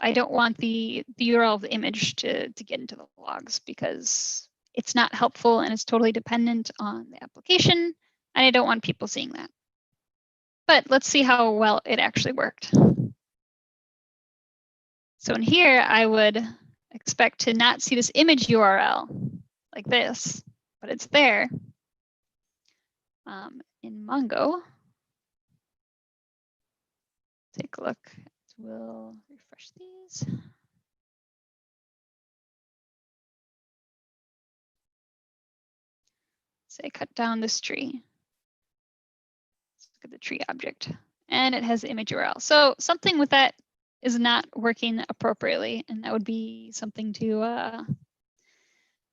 I don't want the URL of the image to get into the logs because it's not helpful and it's totally dependent on the application. And I don't want people seeing that. But let's see how well it actually worked. So in here, I would expect to not see this image URL like this, but it's there. In Mongo, take a look. We'll refresh these. Say cut down this tree. Let's look at the tree object, and it has the image URL. So something with that is not working appropriately, and that would be something to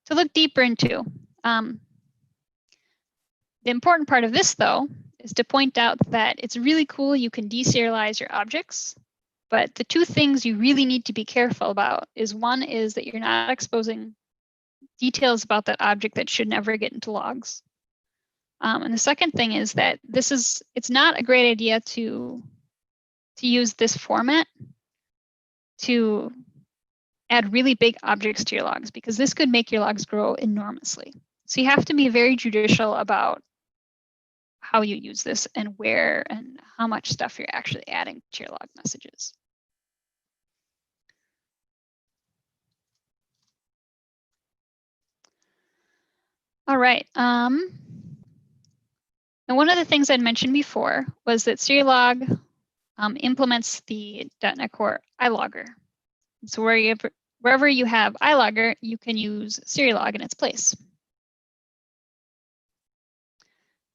look deeper into. The important part of this, though, is to point out that it's really cool you can deserialize your objects, but the two things you really need to be careful about is one is that you're not exposing details about that object that should never get into logs. And the second thing is that it's not a great idea to use this format to add really big objects to your logs, because this could make your logs grow enormously. So you have to be very judicial about how you use this and where and how much stuff you're actually adding to your log messages. All right. And one of the things I'd mentioned before was that Serilog implements the .NET Core iLogger. So wherever you have iLogger, you can use Serilog in its place.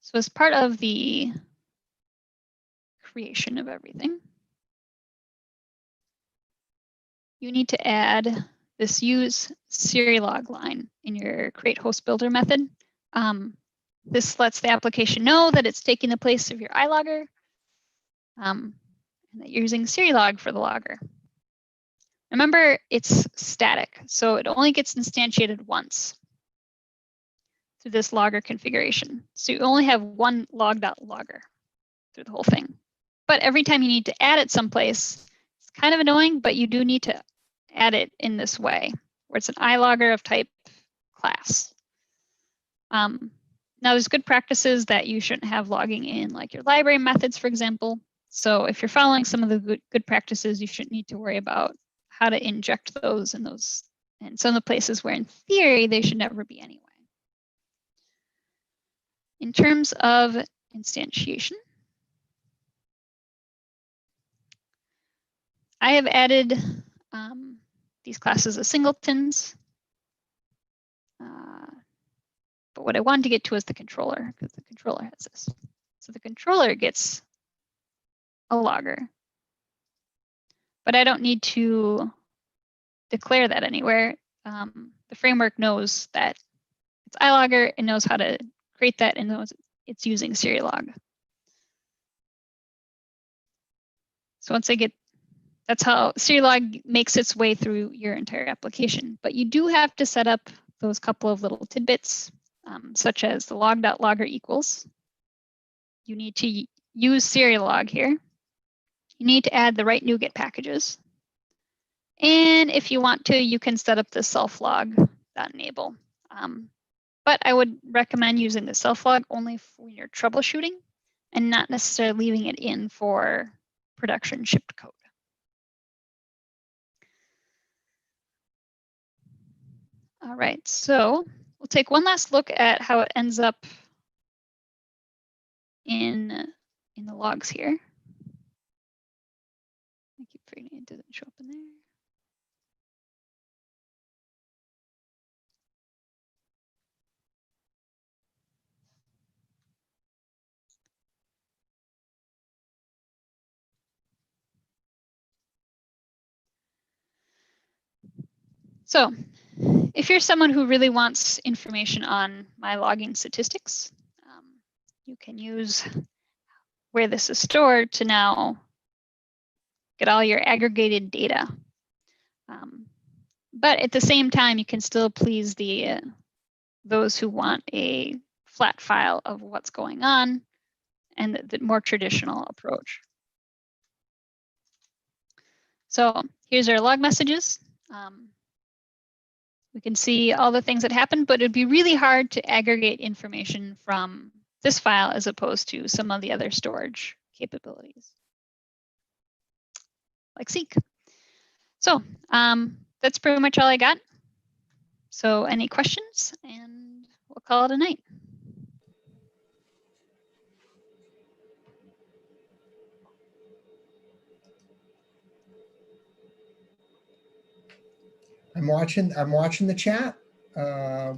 So as part of the creation of everything, you need to add this use Serilog line in your create host builder method. This lets the application know that it's taking the place of your iLogger and that you're using Serilog for the logger. Remember, it's static, so it only gets instantiated once through this logger configuration. So you only have one log.logger through the whole thing. But every time you need to add it someplace, it's kind of annoying, but you do need to add it in this way, where it's an iLogger of type class. Now, there's good practices that you shouldn't have logging in, like your library methods, for example. So if you're following some of the good practices, you shouldn't need to worry about how to inject those and some of the places where, in theory, they should never be anyway. In terms of instantiation, I have added these classes as singletons. But what I wanted to get to is the controller, because the controller has this. So the controller gets a logger, but I don't need to declare that anywhere. The framework knows that it's iLogger and knows how to create that and knows it's using Serilog. So once I get, that's how Serilog makes its way through your entire application. But you do have to set up those couple of little tidbits, such as the log.logger equals. You need to use Serilog here. You need to add the right NuGet packages. And if you want to, you can set up the self-log.enable. But I would recommend using the self-log only when you're troubleshooting, and not necessarily leaving it in for production shipped code. All right, so we'll take one last look at how it ends up in the logs here. I keep forgetting it doesn't show up in there. So if you're someone who really wants information on my logging statistics, you can use where this is stored to now get all your aggregated data. But at the same time, you can still please those who want a flat file of what's going on and the more traditional approach. So here's our log messages. We can see all the things that happened, but it'd be really hard to aggregate information from this file as opposed to some of the other storage capabilities, like Seek. So that's pretty much all I got. So any questions? And we'll call it a night. I'm watching the chat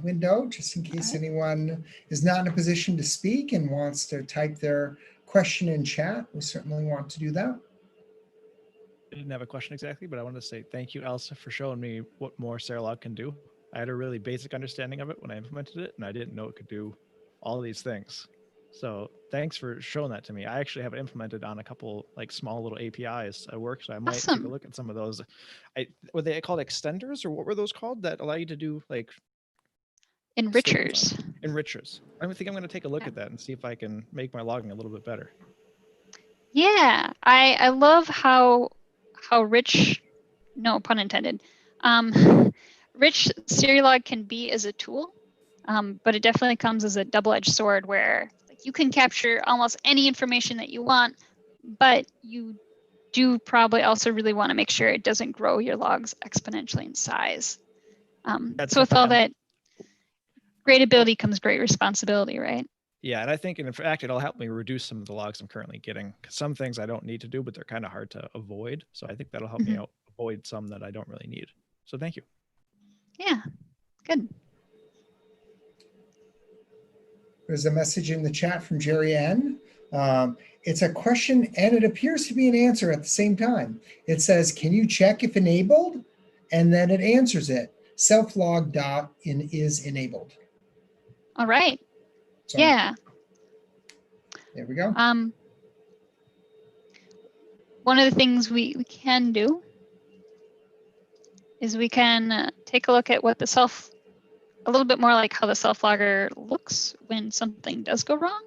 window just in case anyone is not in a position to speak and wants to type their question in chat. We certainly want to do that. I didn't have a question exactly, but I wanted to say thank you, Elsa, for showing me what more Serilog can do. I had a really basic understanding of it when I implemented it, and I didn't know it could do all these things. So thanks for showing that to me. I actually have it implemented on a couple like small little APIs at work, so I might take a look at some of those. Were they called extenders, or what were those called that allow you to do like enrichers? Enrichers. I think I'm going to take a look at that and see if I can make my logging a little bit better. Yeah, I love how rich, no pun intended, rich Serilog can be as a tool, but it definitely comes as a double-edged sword where like, you can capture almost any information that you want, but you do probably also really want to make sure it doesn't grow your logs exponentially in size. So with all that great ability comes great responsibility, right? Yeah, and I think in fact it'll help me reduce some of the logs I'm currently getting. Because some things I don't need to do, but they're kind of hard to avoid. So I think that'll help me out avoid some that I don't really need. So thank you. Yeah, good. There's a message in the chat from Jerry N. It's a question and it appears to be an answer at the same time. It says, can you check if enabled? And then it answers it. Self-log dot is enabled. All right. So, yeah. There we go. One of the things we can do is we can take a look at what a little bit more like how the self-logger looks when something does go wrong.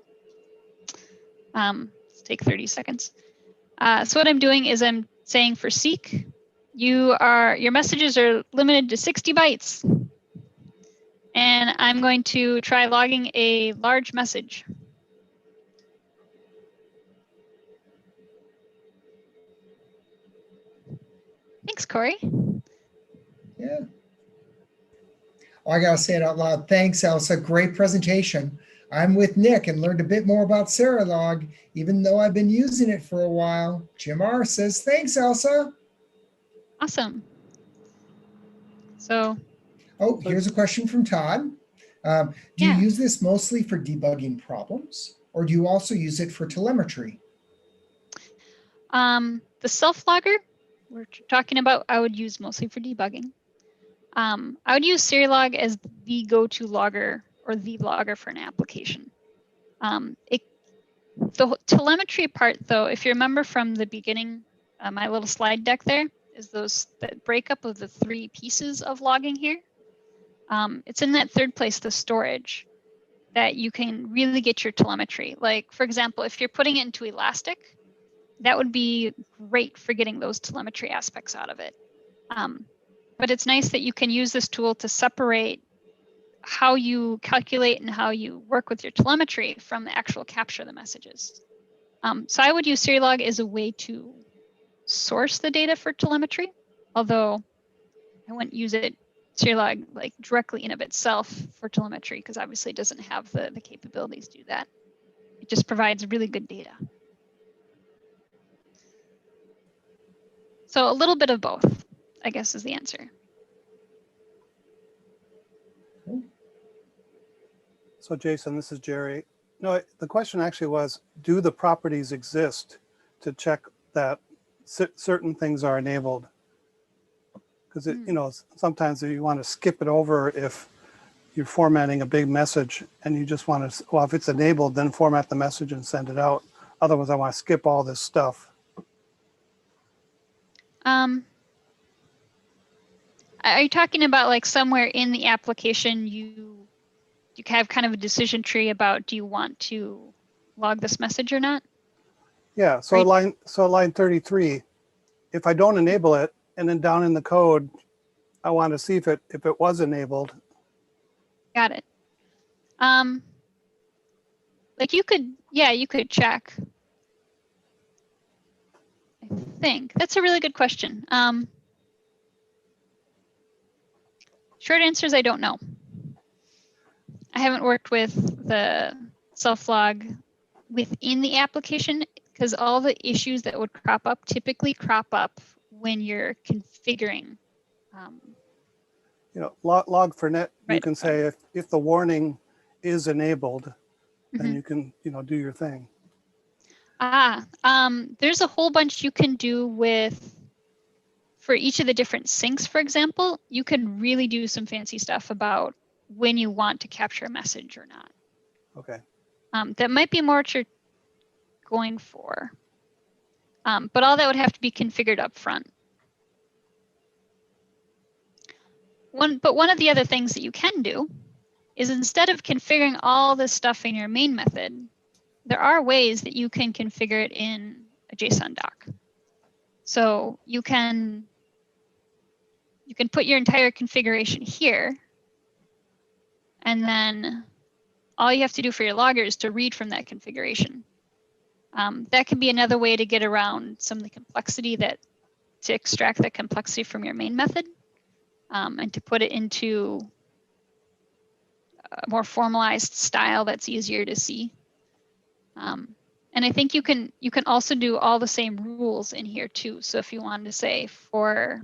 Let's take 30 seconds. So what I'm doing is I'm saying for Seek, your messages are limited to 60 bytes. And I'm going to try logging a large message. Thanks, Corey. Yeah. Oh, I gotta say it out loud. Thanks, Elsa. Great presentation. I'm with Nick and learned a bit more about Serilog, even though I've been using it for a while. Jim R says, thanks, Elsa. Awesome. So. Oh, here's a question from Todd. Do you use this mostly for debugging problems, or do you also use it for telemetry? The self-logger we're talking about, I would use mostly for debugging. I would use Serilog as the go-to logger or the logger for an application. The telemetry part, though, if you remember from the beginning, my little slide deck there is that breakup of the 3 pieces of logging here. It's in that third place, the storage, that you can really get your telemetry. Like, for example, if you're putting it into Elastic, that would be great for getting those telemetry aspects out of it. But it's nice that you can use this tool to separate how you calculate and how you work with your telemetry from the actual capture of the messages. So I would use Serilog as a way to source the data for telemetry, although I wouldn't use it Serilog like directly in of itself for telemetry because obviously it doesn't have the capabilities to do that. It just provides really good data. So a little bit of both, I guess, is the answer. So Jason, this is Jerry. No, the question actually was, do the properties exist to check that certain things are enabled? Because you know, sometimes you want to skip it over if you're formatting a big message and you just want to, well, if it's enabled, then format the message and send it out. Otherwise, I want to skip all this stuff. Are you talking about like somewhere in the application you have kind of a decision tree about do you want to log this message or not? Yeah. So Right. at line 33, if I don't enable it, and then down in the code, I want to see if it was enabled. Got it. Like you could check. I think that's a really good question. Short answer is I don't know. I haven't worked with the self-log within the application because all the issues that would crop up typically crop up when you're configuring. You know, log for net, you Right. can say if the warning is enabled, then you can, you know, do your thing. There's a whole bunch you can do with, for each of the different syncs, for example, you can really do some fancy stuff about when you want to capture a message or not. Okay. That might be more what you're going for. But all that would have to be configured up front. One of the other things that you can do is instead of configuring all this stuff in your main method, there are ways that you can configure it in a JSON doc. So you can put your entire configuration here, and then all you have to do for your logger is to read from that configuration. That can be another way to get around some of the complexity to extract that complexity from your main method and to put it into a more formalized style that's easier to see. And I think you can also do all the same rules in here too. So if you wanted to say for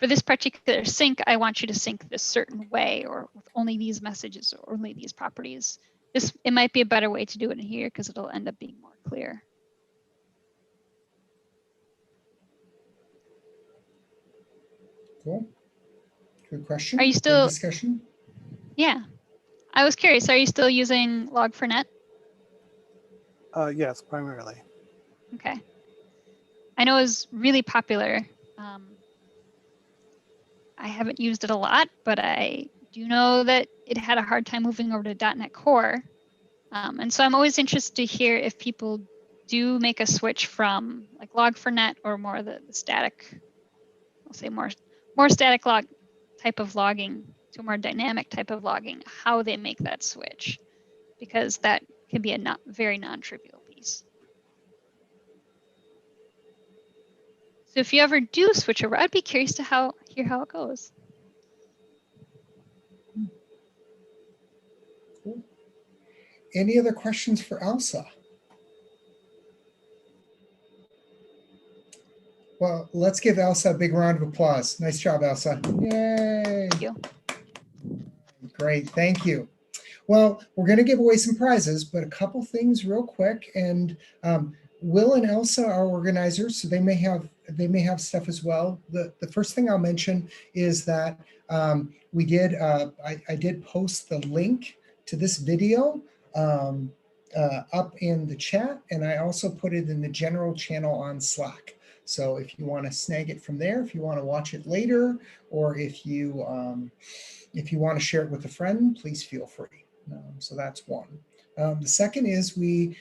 this particular sync, I want you to sync this certain way or with only these messages or only these properties. It might be a better way to do it in here because it'll end up being more clear. Cool. Good question. Are you still good discussion? Yeah, I was curious. Are you still using Log4Net? Yes, primarily. Okay. I know it was really popular. I haven't used it a lot, but I do know that it had a hard time moving over to .NET Core. And so I'm always interested to hear if people do make a switch from like Log4Net or more the static, I'll say more static log type of logging to a more dynamic type of logging, how they make that switch, because that can be a very non-trivial piece. So if you ever do switch over, I'd be curious to hear how it goes. Cool. Any other questions for Elsa? Well, let's give Elsa a big round of applause. Nice job, Elsa. Yay. Thank you. Great, thank you. Well, we're going to give away some prizes, but a couple things real quick. And Will and Elsa are organizers, so they may have stuff as well. The first thing I'll mention is that we did I did post the link to this video up in the chat, and I also put it in the general channel on Slack. So if you want to snag it from there, if you want to watch it later, or if you want to share it with a friend, please feel free. So that's one. The second is we're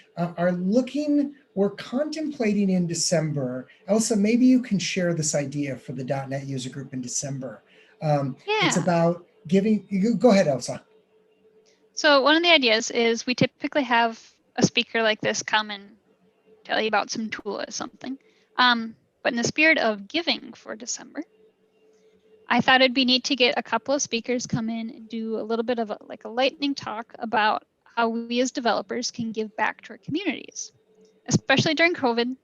contemplating in December. Elsa, maybe you can share this idea for the .NET user group in December. It's about go ahead, Elsa. So one of the ideas is we typically have a speaker like this come and tell you about some tool or something. But in the spirit of giving for December, I thought it'd be neat to get a couple of speakers come in and do a little bit of a lightning talk about how we as developers can give back to our communities, especially during COVID.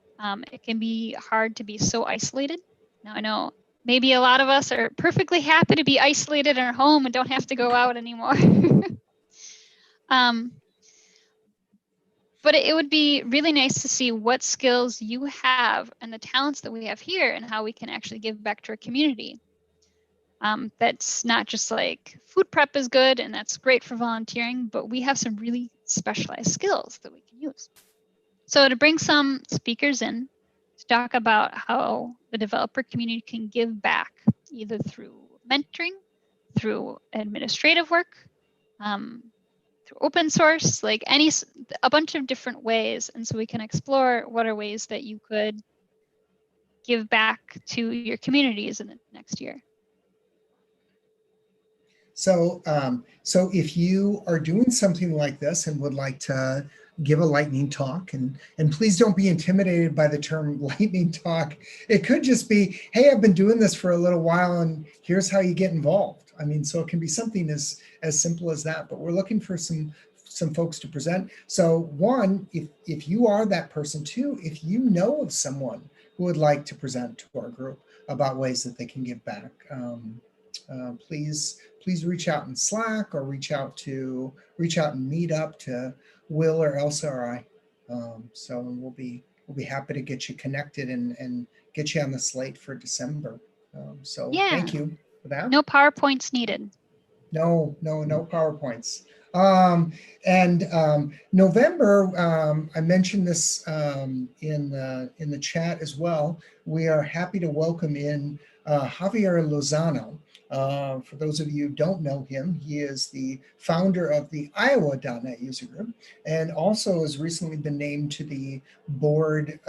It can be hard to be so isolated. Now I know maybe a lot of us are perfectly happy to be isolated in our home and don't have to go out anymore. But it would be really nice to see what skills you have and the talents that we have here and how we can actually give back to our community. That's not just like food prep is good and that's great for volunteering, but we have some really specialized skills that we can use. So to bring some speakers in to talk about how the developer community can give back, either through mentoring, through administrative work, through open source, like a bunch of different ways. And so we can explore what are ways that you could give back to your communities in the next year. So, so if you are doing something like this and would like to give a lightning talk, and please don't be intimidated by the term lightning talk. It could just be, hey, I've been doing this for a little while and here's how you get involved. I mean, so it can be something as simple as that, but we're looking for some folks to present. So one, if you are that person, too, if you know of someone who would like to present to our group about ways that they can give back, please reach out in Slack or reach out and meet up to Will or Elsa or I. So we'll be happy to get you connected and get you on the slate for December. So Yeah. Thank you for that. No PowerPoints needed. No PowerPoints. November, I mentioned this in the chat as well. We are happy to welcome in Javier Lozano. For those of you who don't know him, he is the founder of the Iowa.NET user group and also has recently been named to the board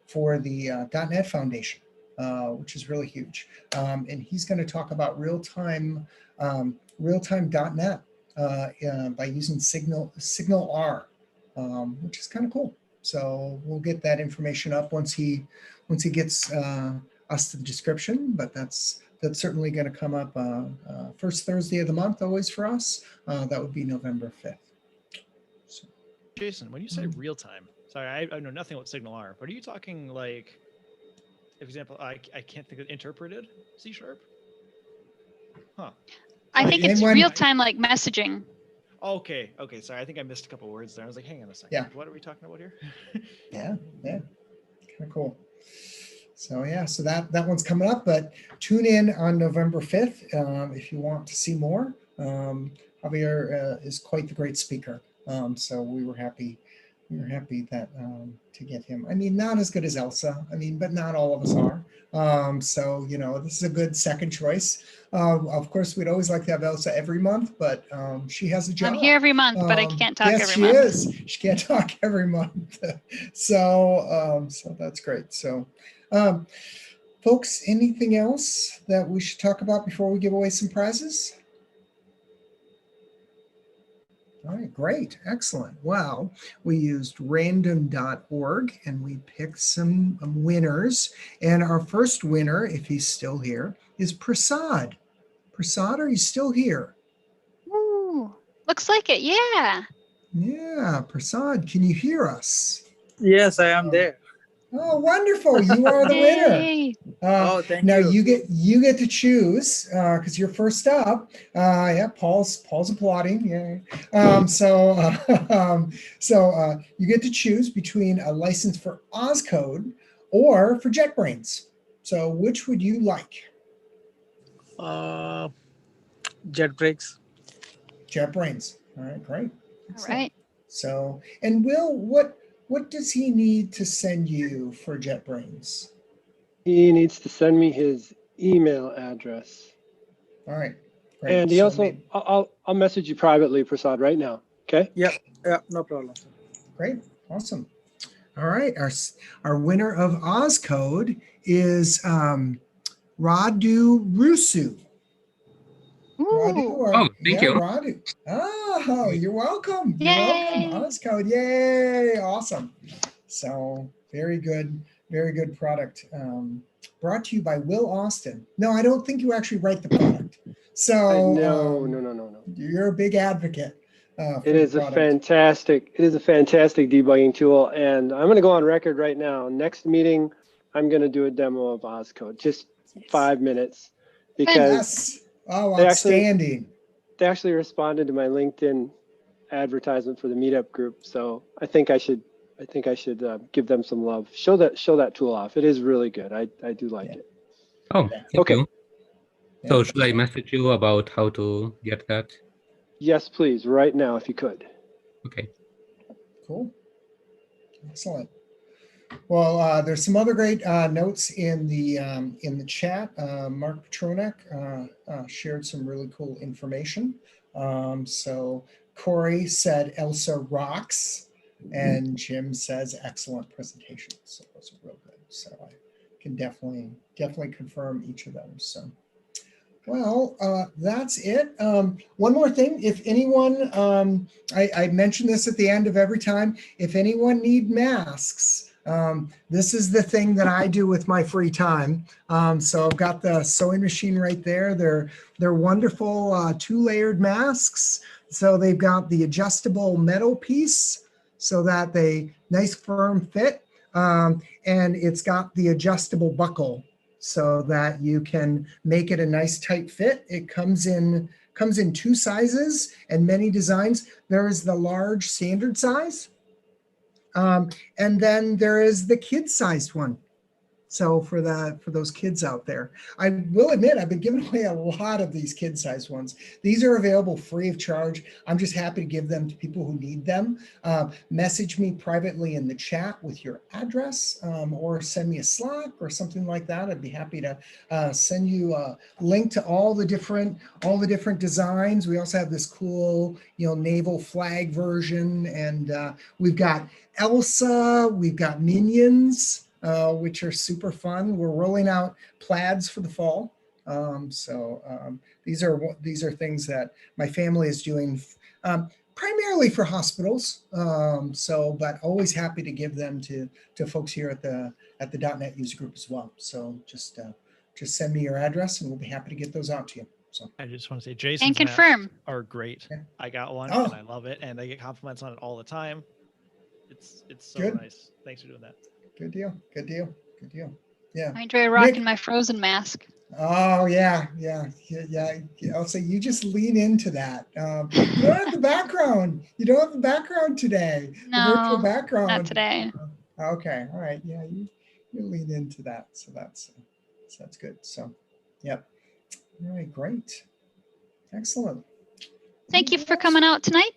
for the .NET Foundation, which is really huge. And he's going to talk about real-time .NET by using Signal R, which is kind of cool. So we'll get that information up once he gets us to the description, but that's certainly going to come up first Thursday of the month, always for us. That would be November 5th. So. Jason, when you say real time, sorry, I know nothing about Signal R, but are you talking like, for example, I can't think of interpreted C#? Huh. I think it's real time like messaging. Okay, sorry, I think I missed a couple words there. I was like, hang on a second. Yeah. What are we talking about here? Yeah, kind of cool. So yeah, so that one's coming up, but tune in on November 5th if you want to see more. Javier is quite the great speaker. So we were happy that to get him. I mean, not as good as Elsa. I mean, but not all of us are. So, you know, this is a good second choice. Of course, we'd always like to have Elsa every month, but she has a job. I'm here every month, but I can't talk every month. Yes, she is. She can't talk every month. So that's great. So, folks, anything else that we should talk about before we give away some prizes? All right, great, excellent. Well, we used random.org and we picked some winners. And our first winner, if he's still here, is Prasad. Prasad, are you still here? Ooh, looks like it, yeah. Yeah, Prasad, can you hear us? Yes, I am there. Oh, wonderful! You are the winner. Yay. Oh, thank now you. you get to choose because you're first up. Yeah, Paul's applauding. Yeah. So you get to choose between a license for Ozcode or for JetBrains. So which would you like? JetBrains. JetBrains. All right, great. All right. So, and Will, what does he need to send you for JetBrains? He needs to send me his email address. All right. Great. And he also, I'll message you privately, Prasad, right now. Okay? Yeah, no problem. Great. Awesome. All right. Our winner of Ozcode is Radu Rusu. Ooh. Thank you. Radu. Oh, you're welcome. Yay. You're welcome. Ozcode. Yay. Awesome. So very good product. Brought to you by Will Austin. No, I don't think you actually write the product. So No. You're a big advocate. It is a fantastic debugging tool, and I'm going to go on record right now. Next meeting, I'm going to do a demo of Ozcode, just 5 minutes, because outstanding. They actually responded to my LinkedIn advertisement for the meetup group, so I think I should give them some love. Show that tool off. It is really good. I do like it. Oh, thank you. So should I message you about how to get that? Yes, please, right now, if you could. Okay. Cool. Excellent. Well, there's some other great notes in the chat. Mark Petronek shared some really cool information. So Corey said Elsa rocks, and Jim says excellent presentation. So those are real good. So I can definitely confirm each of them. So. Well, that's it. One more thing, if anyone, I mention this at the end of every time, if anyone need masks, this is the thing that I do with my free time. So I've got the sewing machine right there. They're wonderful 2-layered masks. So they've got the adjustable metal piece so that they nice firm fit. And it's got the adjustable buckle, so that you can make it a nice tight fit. It comes in 2 sizes and many designs. There is the large standard size, and then there is the kid-sized one. So for those kids out there, I will admit I've been giving away a lot of these kid-sized ones. These are available free of charge. I'm just happy to give them to people who need them. Message me privately in the chat with your address, or send me a Slack or something like that. I'd be happy to send you a link to all the different designs. We also have this cool, naval flag version, and we've got Elsa, we've got Minions. Which are super fun. We're rolling out plaids for the fall. These are things that my family is doing primarily for hospitals. But always happy to give them to folks here at the .NET user group as well. So just send me your address and we'll be happy to get those out to you. So I just want to say Jason's confirm are great. Yeah. I got one Oh. and I love it, and I get compliments on it all the time. It's so Good. nice. Thanks for doing that. Good deal. Yeah. I enjoy rocking my Frozen mask. Oh yeah. I'll say you just lean into that. You don't have the background. You don't have the background today. No, the virtual background. not today. Okay. All right. Yeah. You lean into that. So that's good. So, yep. All right. Great. Excellent. Thank you for coming out tonight.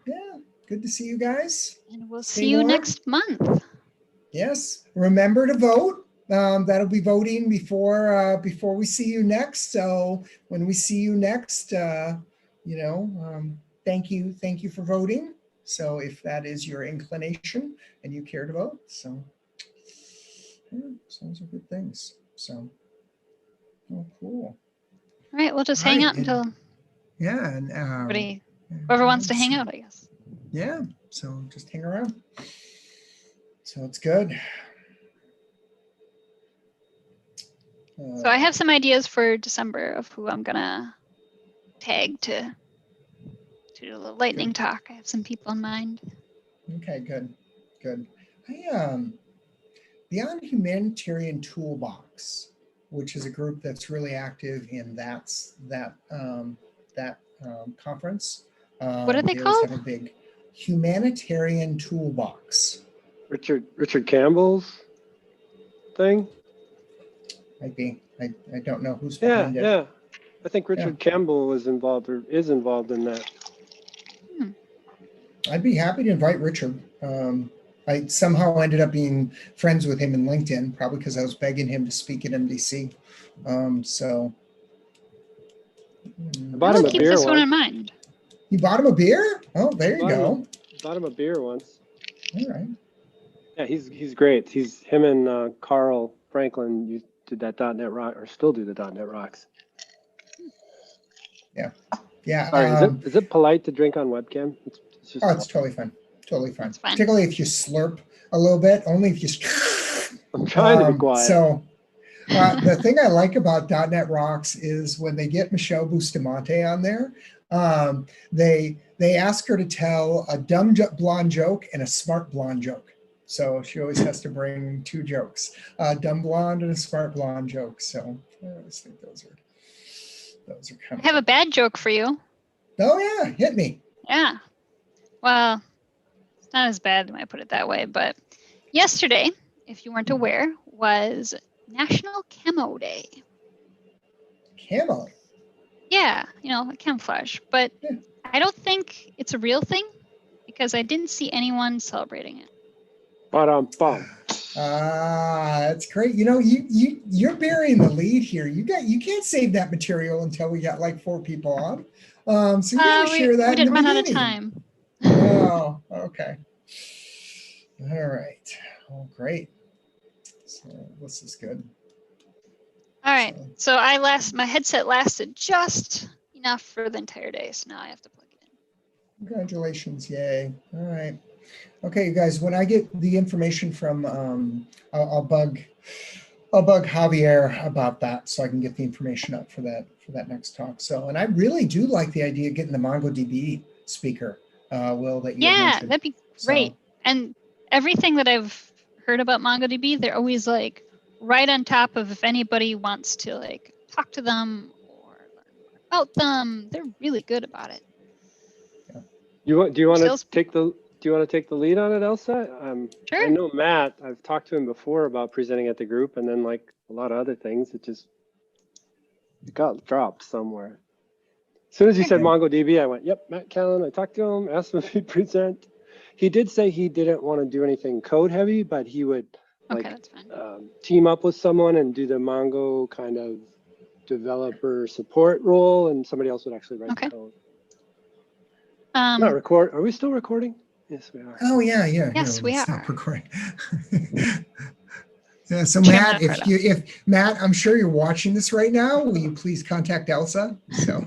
Yeah. Good to see you guys. And we'll Stay see you warm. next month. Yes. Remember to vote. That'll be voting before we see you next. So when we see you next, thank you for voting. So if that is your inclination and you care to vote, so those are good things. So, cool. All right, we'll just hang out until whoever wants to hang out, I guess. Yeah. So just hang around. So it's good. So I have some ideas for December of who I'm gonna tag to do a little lightning talk. I have some people in mind. Okay, good. Beyond Humanitarian Toolbox, which is a group that's really active in that conference. What are they always called? have a big Humanitarian Toolbox. Richard Campbell's thing. Might be. I don't know who's behind it. Yeah. I think Richard Campbell was involved or is involved in that. I'd be happy to invite Richard. I somehow ended up being friends with him in LinkedIn, probably because I was begging him to speak at MDC. I bought him a keep beer this one in once. mind. You bought him a beer? Oh, there you go. Bought him a beer once. All right. Yeah, he's great. Him and Carl Franklin did that .NET Rock, or still do the .NET Rocks. Yeah. Sorry, is it polite to drink on webcam? It's just it's totally fine. Totally fine. That's fine. Particularly if you slurp a little bit, only if you. I'm trying to be quiet. So the thing I like about .NET Rocks is when they get Michelle Bustamante on there, they ask her to tell a dumb blonde joke and a smart blonde joke. So she always has to bring 2 jokes, a dumb blonde and a smart blonde joke. So I always think those are kind I have a bad joke for you. Oh yeah, hit me. Yeah. Well, it's not as bad when I put it that way, but yesterday, if you weren't aware, was National Camo Day. Camo. Yeah, like camouflage. But Yeah. I don't think it's a real thing because I didn't see anyone celebrating it. Ba-dum-bum. That's great. You're burying the lead here. You can't save that material until we got like 4 people on. So you gotta share that. We didn't in the run out of beginning. time. Oh, okay. All right. Oh, great. So this is good. All right. So my headset lasted just enough for the entire day. So now I have to plug it in. Congratulations. Yay. All right. Okay, you guys, when I get the information from, I'll bug Javier about that so I can get the information up for that next talk. So, and I really do like the idea of getting the MongoDB speaker, Will, that you had mentioned. That'd be great. So, and everything that I've heard about MongoDB, they're always like right on top of if anybody wants to like talk to them or learn more about them. They're really good about it. Do you want to take the lead on it, Elsa? Sure. I know Matt. I've talked to him before about presenting at the group, and then like a lot of other things, it got dropped somewhere. As soon as he said MongoDB, I went, "Yep, Matt Callan." I talked to him, asked him if he'd present. He did say he didn't want to do anything code heavy, but he would that's fine. team up with someone and do the Mongo kind of developer support role, and somebody else would actually write the code. Not record. Are we still recording? Yes, we are. Oh yeah. Yes, we are. Stop recording. Yeah, so Matt, if Matt, I'm sure you're watching this right now. Will you please contact Elsa? So.